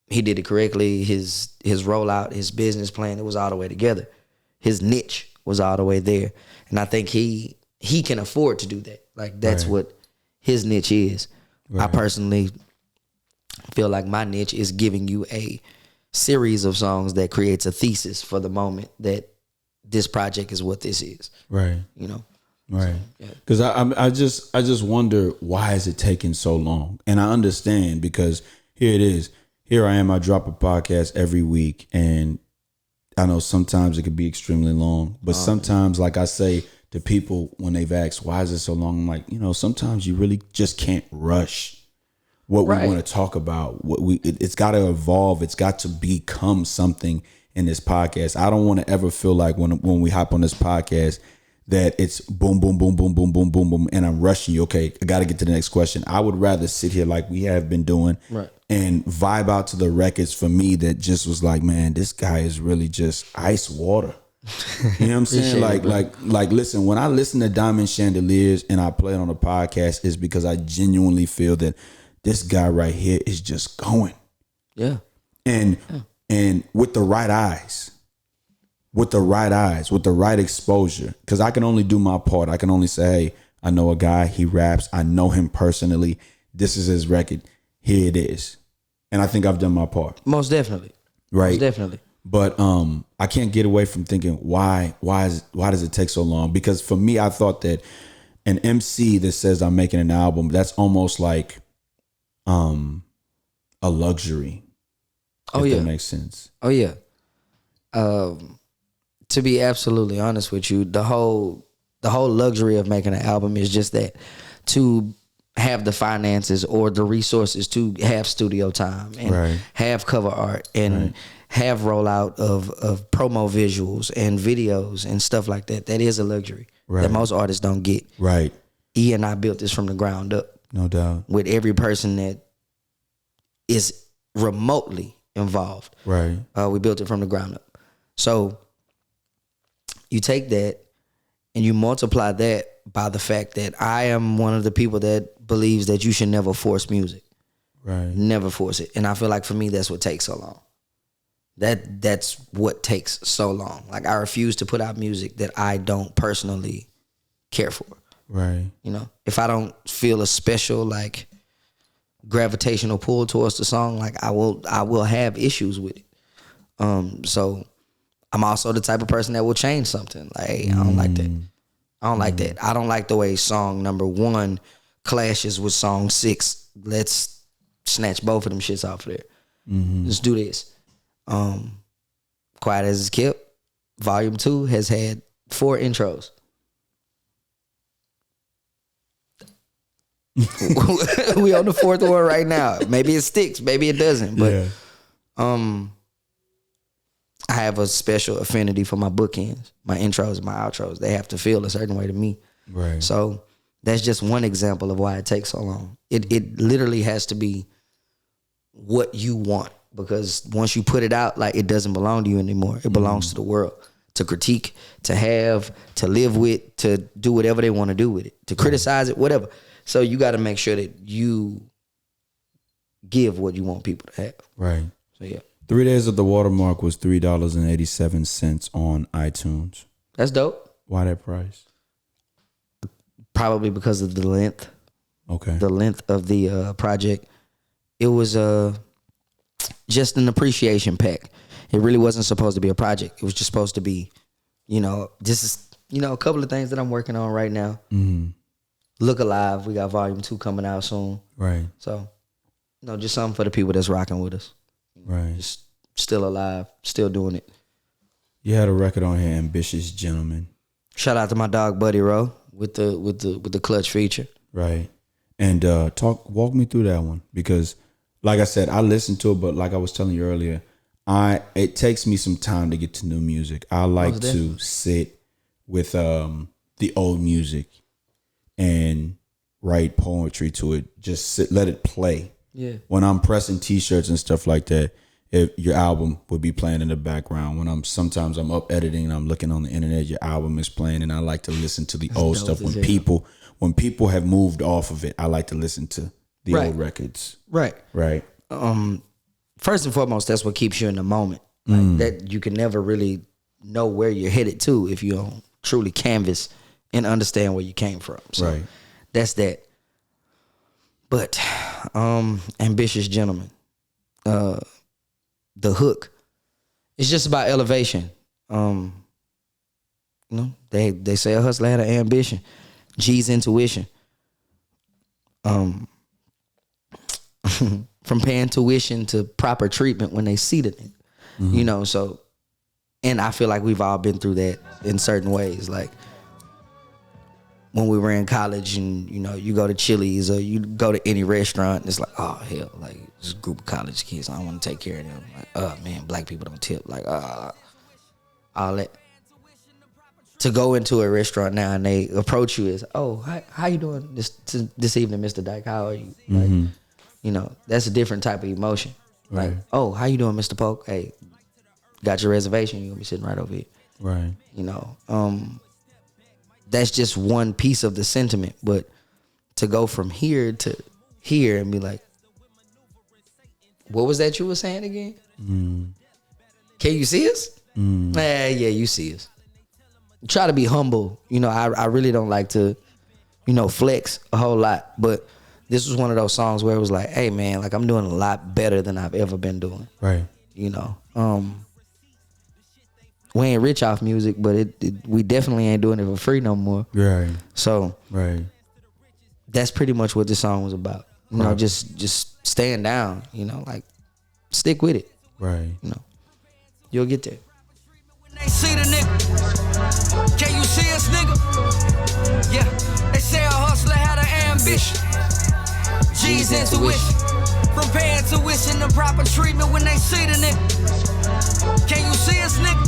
He did it correctly. His rollout, his business plan, it was all the way together. His niche was all the way there. And I think he can afford to do that. Like, that's what his niche is. Right. I personally feel like my niche is giving you a series of songs that creates a thesis for the moment that this project is what this is. Right. Right. Because I just wonder, why is it taking so long? And I understand, because here it is. Here I am. I drop a podcast every week, and I know sometimes it could be extremely long, but sometimes, like I say to people when they've asked, why is it so long? I'm like, sometimes you really just can't rush what we want to talk about. It's got to evolve. It's got to become something in this podcast. I don't want to ever feel like when we hop on this podcast that it's boom, boom, boom, boom, boom, boom, boom, boom, and I'm rushing you. Okay, I got to get to the next question. I would rather sit here like we have been doing, and vibe out to the records for me that just was like, man, this guy is really just ice water. You know what I'm saying? like, listen, when I listen to Diamond Chandeliers and I play it on a podcast, it's because I genuinely feel that this guy right here is just going. Yeah. And with the right eyes. With the right exposure. Because I can only do my part. I can only say, hey, I know a guy, he raps. I know him personally. This is his record. Here it is. And I think I've done my part. Most definitely. Right. Most definitely. But I can't get away from thinking, why does it take so long? Because for me, I thought that an MC that says I'm making an album, that's almost like a luxury. If that makes sense. Oh yeah. To be absolutely honest with you, the whole luxury of making an album is just that, to have the finances or the resources to have studio time and have cover art and have rollout of promo visuals and videos and stuff like that. That is a luxury that most artists don't get. Right. E and I built this from the ground up. No doubt. With every person that is remotely involved. Right. We built it from the ground up. So you take that and you multiply that by the fact that I am one of the people that believes that you should never force music. Right. Never force it. And I feel like for me, that's what takes so long. That's what takes so long. Like, I refuse to put out music that I don't personally care for. Right. You know, if I don't feel a special, like, gravitational pull towards the song, like, I will have issues with it. So I'm also the type of person that will change something. Like, hey, I don't like that. I don't like that. I don't like the way song number 1 clashes with song 6. Let's snatch both of them shits off of there. Let's do this. Quiet as It's Kept, Volume 2 has had 4 intros. We on the 4th one right now. Maybe it sticks, maybe it doesn't. But I have a special affinity for my bookends, my intros, my outros. They have to feel a certain way to me. Right. So that's just one example of why it takes so long. It literally has to be what you want, because once you put it out, like, it doesn't belong to you anymore. It belongs to the world to critique, to have, to live with, to do whatever they want to do with it, to criticize it, whatever. So you got to make sure that you give what you want people to have. Right. So yeah. 3 Days of the Watermark was $3.87 on iTunes. That's dope. Why that price? Probably because of the length. Okay. The length of the project. It was just an appreciation pack. It really wasn't supposed to be a project. It was just supposed to be, this is, a couple of things that I'm working on right now. Look Alive. We got Volume 2 coming out soon. Right. So, just something for the people that's rocking with us. Right. Just still alive, still doing it. You had a record on here, Ambitious Gentleman. Shout out to my dog Buddy Rowe with the clutch feature. Right. And walk me through that one, because like I said, I listened to it, but like I was telling you earlier, it takes me some time to get to new music. I like to sit with the old music and write poetry to it. Just let it play. Yeah. When I'm pressing T-shirts and stuff like that, if your album would be playing in the background. When sometimes I'm up editing and I'm looking on the internet, your album is playing, and I like to listen to the old stuff. When people have moved off of it, I like to listen to the old records. Right. Right. First and foremost, that's what keeps you in the moment. Like that, you can never really know where you're headed to if you don't truly canvas and understand where you came from. So that's that. But Ambitious Gentleman, the hook, it's just about elevation. They say a hustler had an ambition. G's intuition. From paying tuition to proper treatment when they see the nigga. So, and I feel like we've all been through that in certain ways. Like when we were in college and, you go to Chili's or you go to any restaurant and it's like, oh, hell, like this group of college kids, I don't want to take care of them. Like, oh, man, black people don't tip. Like, all that. To go into a restaurant now and they approach you as, oh, how you doing this evening, Mr. Dike? How are you? Like, that's a different type of emotion. Like, oh, how you doing, Mr. Polk? Hey, got your reservation? You're going to be sitting right over here. Right. That's just one piece of the sentiment. But to go from here to here and be like, what was that you were saying again? Can you see us? Yeah, you see us. Try to be humble. I really don't like to, flex a whole lot. But this was one of those songs where it was like, hey, man, like I'm doing a lot better than I've ever been doing. Right. We ain't rich off music, but we definitely ain't doing it for free no more. Right. So that's pretty much what this song was about. Just staying down, like stick with it. Right. You'll get there. They see the nigga. Can you see us, nigga? Yeah, they say a hustler had an ambition. G's intuition. From paying tuition to proper treatment when they see the nigga. Can you see us, nigga?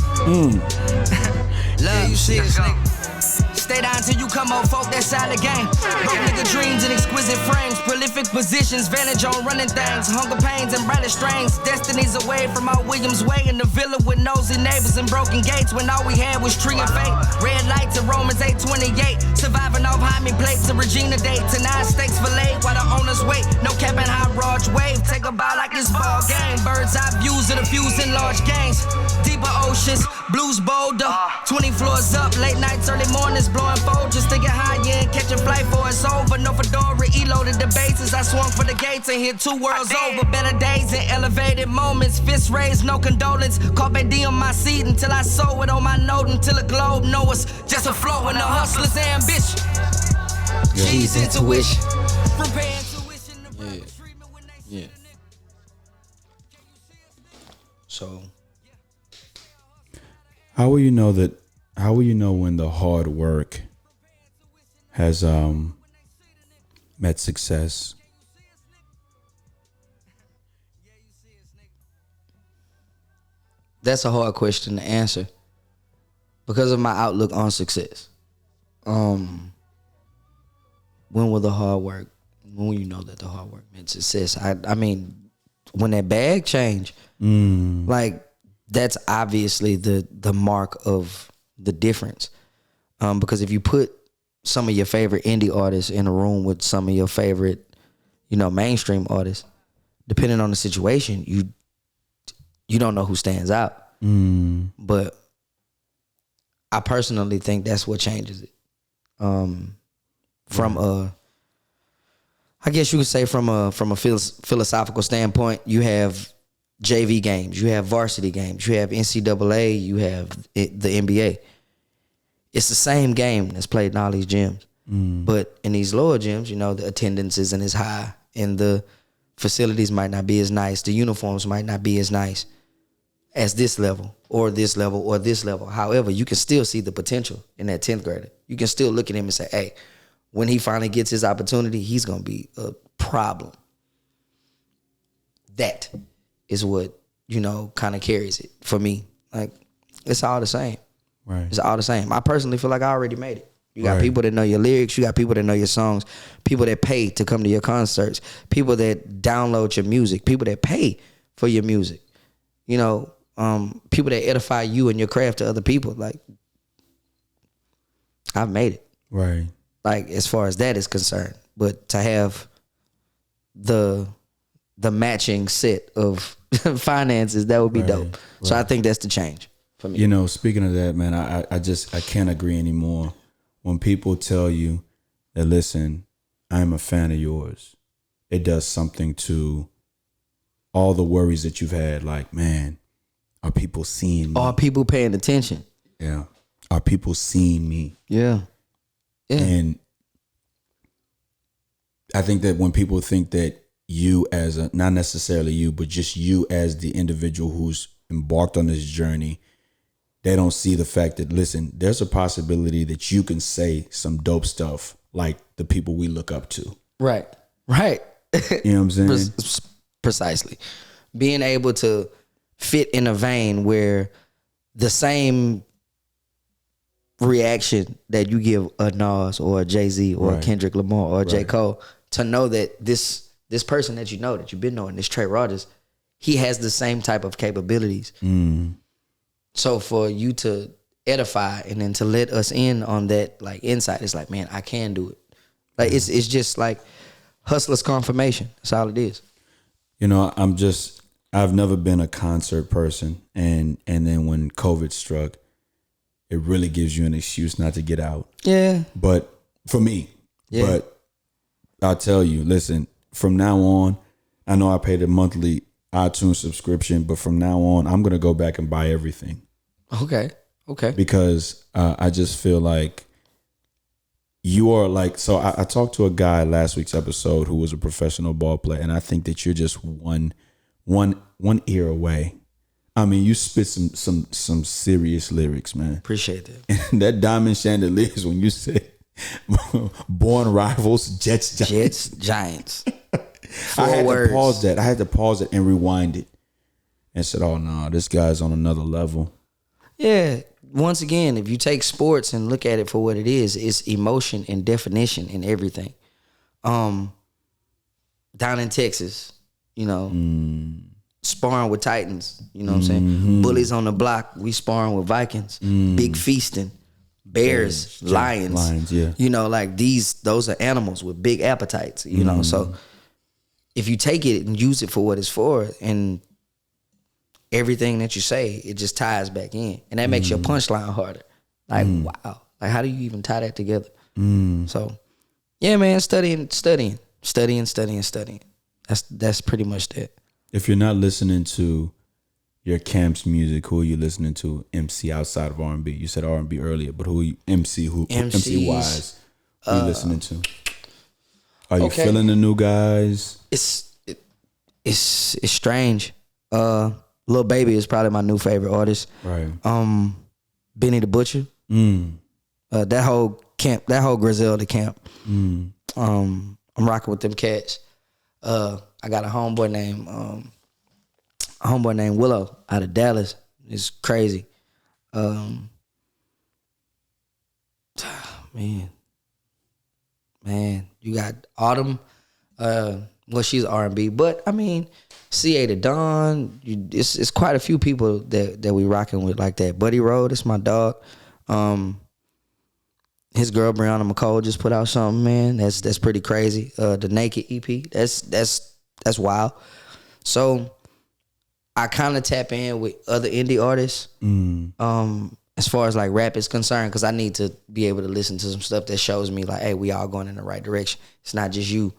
Love, you see us, nigga. stay down till you come up, folk, that solid game. Broke nigga dreams in exquisite frames, prolific positions, vantage on running things, hunger pains and brighter strings. Destiny's away from our Williams Way in the villa with nosy neighbors and broken gates when all we had was tree and fate. Red lights in Romans 8:28, surviving off Jaime plates and Regina dates and 9 steaks filleted while the owners wait. No capping high Raj wave, take a bow like it's ball game. Bird's eye views of the fuse in large games. Deeper oceans, blues bolder, 20 floors up, late nights, early mornings, blowing Folgers, thinking high end, catching flight for it's over. No fedora, loaded the bases. I swung for the gates and hit 2 worlds over. Better days and elevated moments, fists raised, no condolence. Carpe diem my seat until I sow it on my note until the globe know it's just a flow in the hustler's ambition. G's intuition. From paying tuition to private treatment when they see the nigga. So, how will you know that? How will you know when the hard work has met success? that's a hard question to answer because of my outlook on success. When will the hard work? When will you know that the hard work meant success? I mean, when that bag change, like that's obviously the mark of the difference. Because if you put some of your favorite indie artists in a room with some of your favorite, mainstream artists, depending on the situation, you don't know who stands out. But I personally think that's what changes it. I guess you could say from a philosophical standpoint, you have JV games, you have varsity games, you have NCAA, you have the NBA. It's the same game that's played in all these gyms. But in these lower gyms, the attendance isn't as high and the facilities might not be as nice. The uniforms might not be as nice as this level or this level or this level. However, you can still see the potential in that 10th grader. You can still look at him and say, hey, when he finally gets his opportunity, he's going to be a problem. That is what, kind of carries it for me. Like, it's all the same. Right. It's all the same. I personally feel like I already made it. You got Right. people that know your lyrics. You got people that know your songs. People that pay to come to your concerts. People that download your music. People that pay for your music. People that edify you and your craft to other people. Like, I've made it. Right. Like, as far as that is concerned. But to have the matching set of finances, that would be dope. So I think that's the change for me. Speaking of that, man, I can't agree anymore. When people tell you that, listen, I'm a fan of yours, it does something to all the worries that you've had. Like, man, are people seeing me? Are people paying attention? Yeah. Are people seeing me? Yeah. And I think that when people think that you not necessarily you, but just you as the individual who's embarked on this journey, they don't see the fact that, listen, there's a possibility that you can say some dope stuff like the people we look up to. Right. You know what I'm saying? Precisely. Being able to fit in a vein where the same reaction that you give a Nas or a Jay-Z or a Kendrick Lamar or a J. Cole, to know that this person that that you've been knowing, this Tre Rogers, he has the same type of capabilities. So for you to edify and then to let us in on that like insight, it's like, man, I can do it. Like it's just like hustler's confirmation. That's all it is. I've never been a concert person, and then when COVID struck, it really gives you an excuse not to get out. Yeah. But for me, but I'll tell you, listen, from now on, I know I paid a monthly iTunes subscription, but from now on, I'm going to go back and buy everything. Okay. Because I just feel like you are like, so I talked to a guy last week's episode who was a professional ball player, and I think that you're just one ear away. I mean, you spit some serious lyrics, man. Appreciate that. And that Diamond Chandeliers, when you said born rivals, Jets, Giants. I had to pause it and rewind it and said, oh no, this guy's on another level. Yeah. Once again, if you take sports and look at it for what it is, it's emotion and definition and everything. Down in Texas, you know, sparring with Titans, you know what I'm saying? Bullies on the block, we sparring with Vikings. Big feasting, bears, lions. Lions, yeah. You know, like those are animals with big appetites, you know. So if you take it and use it for what it's for, and everything that you say, it just ties back in. And that makes your punchline harder. Like, wow. Like, how do you even tie that together? So, yeah, man, studying. That's pretty much that. If you're not listening to your camp's music, who are you listening to? MC outside of R&B. You said R&B earlier, but who MC wise? Who are you listening to? Are you feeling the new guys? It's strange. Lil Baby is probably my new favorite artist. Right. Benny the Butcher. That whole camp, that whole Griselda camp. I'm rocking with them cats. I got a homeboy named Willow out of Dallas. It's crazy. Man, you got Autumn. Well, she's R&B, but I mean, CA the Don. It's quite a few people that we rocking with like that. Buddy Road, it's my dog. His girl Brianna McCole just put out something, man. That's pretty crazy. The Naked EP, that's wild. So I kind of tap in with other indie artists. As far as like rap is concerned, because I need to be able to listen to some stuff that shows me like, hey, we all going in the right direction. It's not just you.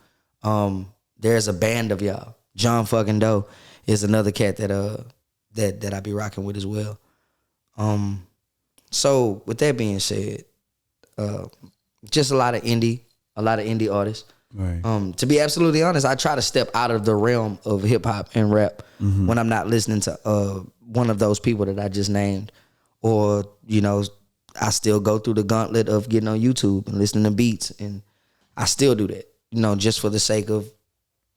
There's a band of y'all. John fucking Doe is another cat that I be rocking with as well. So with that being said, just a lot of indie artists. Right. To be absolutely honest, I try to step out of the realm of hip hop and rap when I'm not listening to one of those people that I just named, or you know, I still go through the gauntlet of getting on YouTube and listening to beats, and I still do that, you know, just for the sake of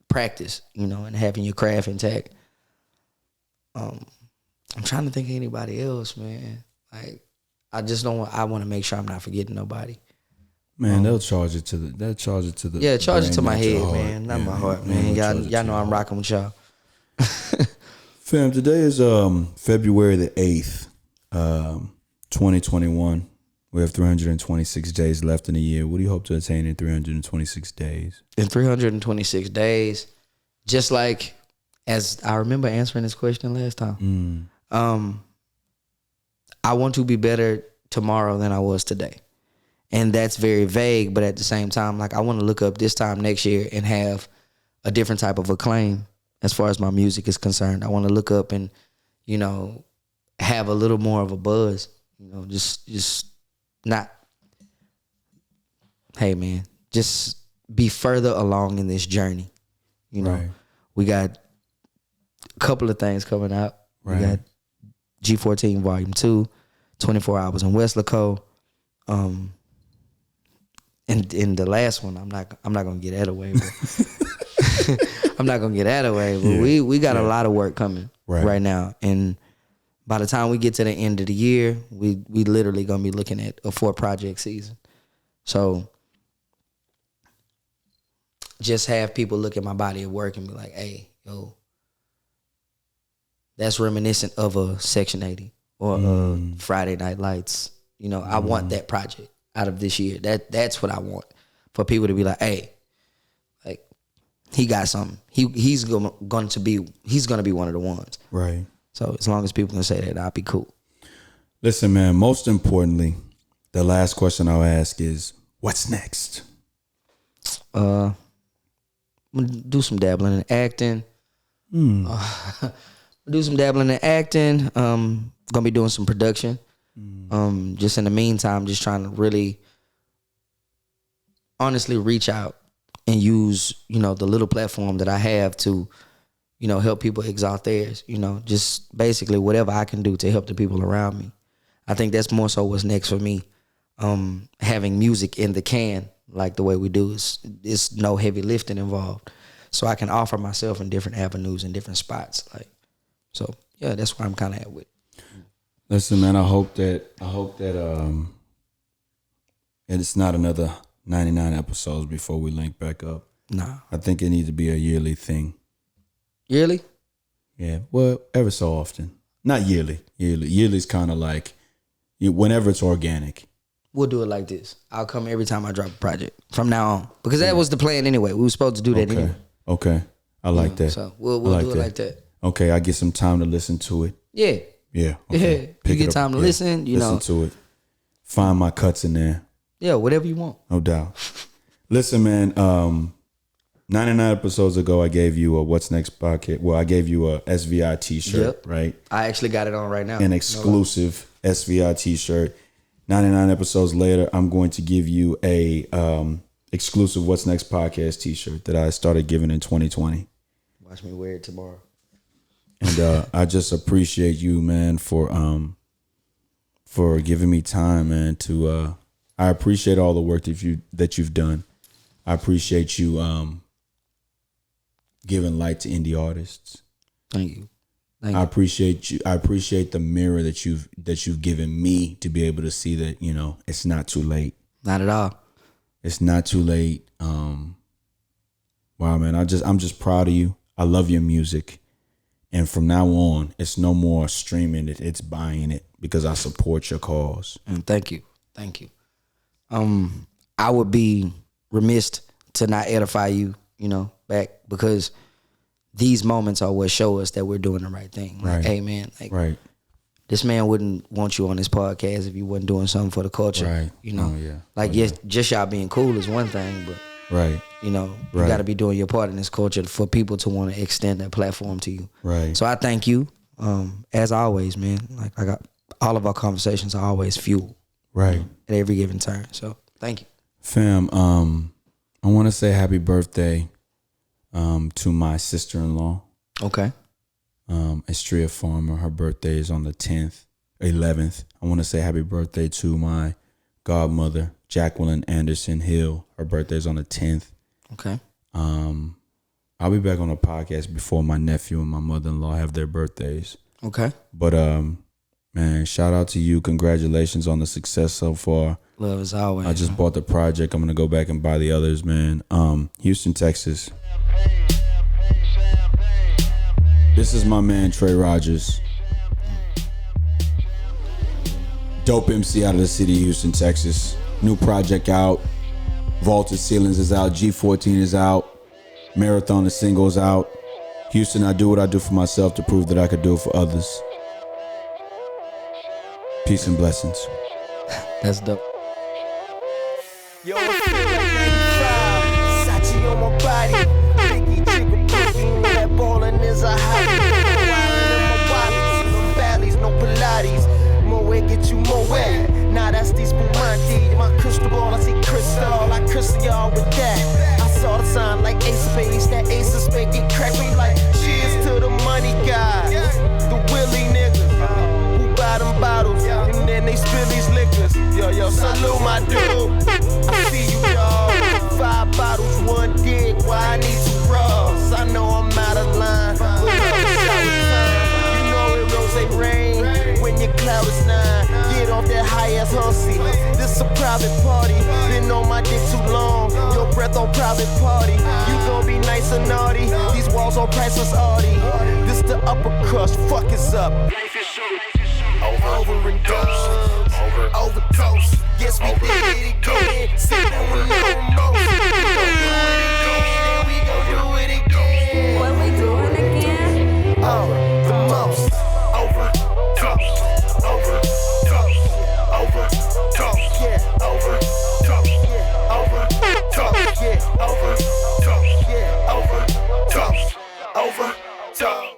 practice, you know, and having your craft intact. I'm trying to think of anybody else, man. Like, I want to make sure I'm not forgetting nobody. Man, they'll charge it to the. Yeah, charge it to my head, heart. man, not my heart, man. Y'all know I'm rocking with y'all. Fam, today is February the 8th, 2021. We have 326 days left in the year. What do you hope to attain in 326 days? In 326 days, just like as I remember answering this question last time, I want to be better tomorrow than I was today. And that's very vague, but at the same time, like I want to look up this time next year and have a different type of acclaim as far as my music is concerned. I want to look up and, you know, have a little more of a buzz, you know, just not, hey man, just be further along in this journey. You know, Right. We got a couple of things coming out. Right. We got G14 Volume 2, 24 Hours in Weslaco. And in the last one, I'm not gonna get that away. I'm not gonna get that away. But we got a lot of work coming right now, and by the time we get to the end of the year, we literally gonna be looking at a 4-project season. So just have people look at my body of work and be like, "Hey, yo, that's reminiscent of a Section 80 or a Friday Night Lights." You know, I want that project out of this year. That's what I want, for people to be like, hey, like he got something. He's gonna be one of the ones. Right. So as long as people can say that, I'll be cool. Listen, man, most importantly, the last question I'll ask is, what's next? I'm gonna do some dabbling in acting. Do some dabbling in acting. Gonna be doing some production. Just in the meantime, just trying to really honestly reach out and use, you know, the little platform that I have to, you know, help people exalt theirs, you know, just basically whatever I can do to help the people around me. I think that's more so what's next for me. Having music in the can, like the way we do, is no heavy lifting involved. So I can offer myself in different avenues and different spots. Like, so yeah, that's where I'm kind of at with. Listen, man, I hope that it's not another 99 episodes before we link back up. Nah. I think it needs to be a yearly thing. Yearly? Yeah. Well, ever so often. Not yearly. Yearly's kind of like whenever it's organic. We'll do it like this. I'll come every time I drop a project from now on. Because that was the plan anyway. We were supposed to do that anyway. Okay. I like that. So we'll do it like that. Okay, I get some time to listen to it. Yeah. Yeah. Okay. Yeah. You get time to listen, listen to it. Find my cuts in there. Yeah, whatever you want. No doubt. Listen, man, 99 episodes ago, I gave you a What's Next podcast. Well, I gave you a SVI t-shirt, right? I actually got it on right now. An exclusive SVI t-shirt. 99 episodes later, I'm going to give you a exclusive What's Next podcast t-shirt that I started giving in 2020. Watch me wear it tomorrow. And I just appreciate you, man, for giving me time, man. I appreciate all the work that you've done. I appreciate you giving light to indie artists. Thank you. I appreciate you. I appreciate the mirror that you've given me to be able to see that, you know, it's not too late. Not at all. It's not too late. Wow, man. I'm just proud of you. I love your music. And from now on, it's no more streaming it. It's buying it because I support your cause. And thank you. Thank you. I would be remiss to not edify you, you know, back, because these moments are what show us that we're doing the right thing. Like, right. Hey, man, like, right. This man wouldn't want you on this podcast if you wasn't doing something for the culture. Right. You know, oh, yeah. like, oh, yes, yeah. just y'all being cool is one thing, but right. You know, you right. got to be doing your part in this culture for people to want to extend that platform to you. Right. So I thank you. As always, man. Like I got all of our conversations are always fuel. Right. At every given turn. So thank you. Fam, I want to say happy birthday to my sister-in-law. Okay. Estria Farmer. Her birthday is on the 11th. I want to say happy birthday to my godmother, Jacqueline Anderson Hill. Her birthday is on the 10th. Okay. I'll be back on the podcast before my nephew and my mother-in-law have their birthdays. Okay. But man, shout out to you. Congratulations on the success so far. Love as always. I just bought the project. I'm gonna go back and buy the others, man. Houston, Texas. This is my man Tre Rogers. Dope MC out of the city of Houston, Texas. New project out. Vaulted Ceilings is out. G14 is out. Marathon, the singles out. Houston, I do what I do for myself to prove that I could do it for others. Peace and blessings. That's dope. Yo, I feel like 95. Sachi on my body. Biggie jiggle perfume. That ballin' is a hobby. Wildin' in my wallies. No valleys, no Pilates. More way get you more way. Nah, that's these Spumante. My crystal ball, I see crystal. I crystal y'all with that. I saw the sign like ace of spades. That ace of spades get cracked me like cheers to the money guy. The Willie niggas who buy them bottles and then they spill these liquors. Yo, salute my dude. I see you, dawg. 5 bottles, 1 dig. Why I need 2 bras? I know I'm out of line. You know it rose rain when your cloud is 9. Get off that high ass hussy. This a private party. Been on my dick too long. Your breath on private party. You gon' be nice or naughty. These walls on priceless Audi. This the upper crust. Fuck is up. Over and done. Overdose. Yes, we did it again. Say no one no more. We gon' do it again. What we doing again? The most. Overdose. Yeah. Overdose. Yeah. Overdose. Yeah. Overdose.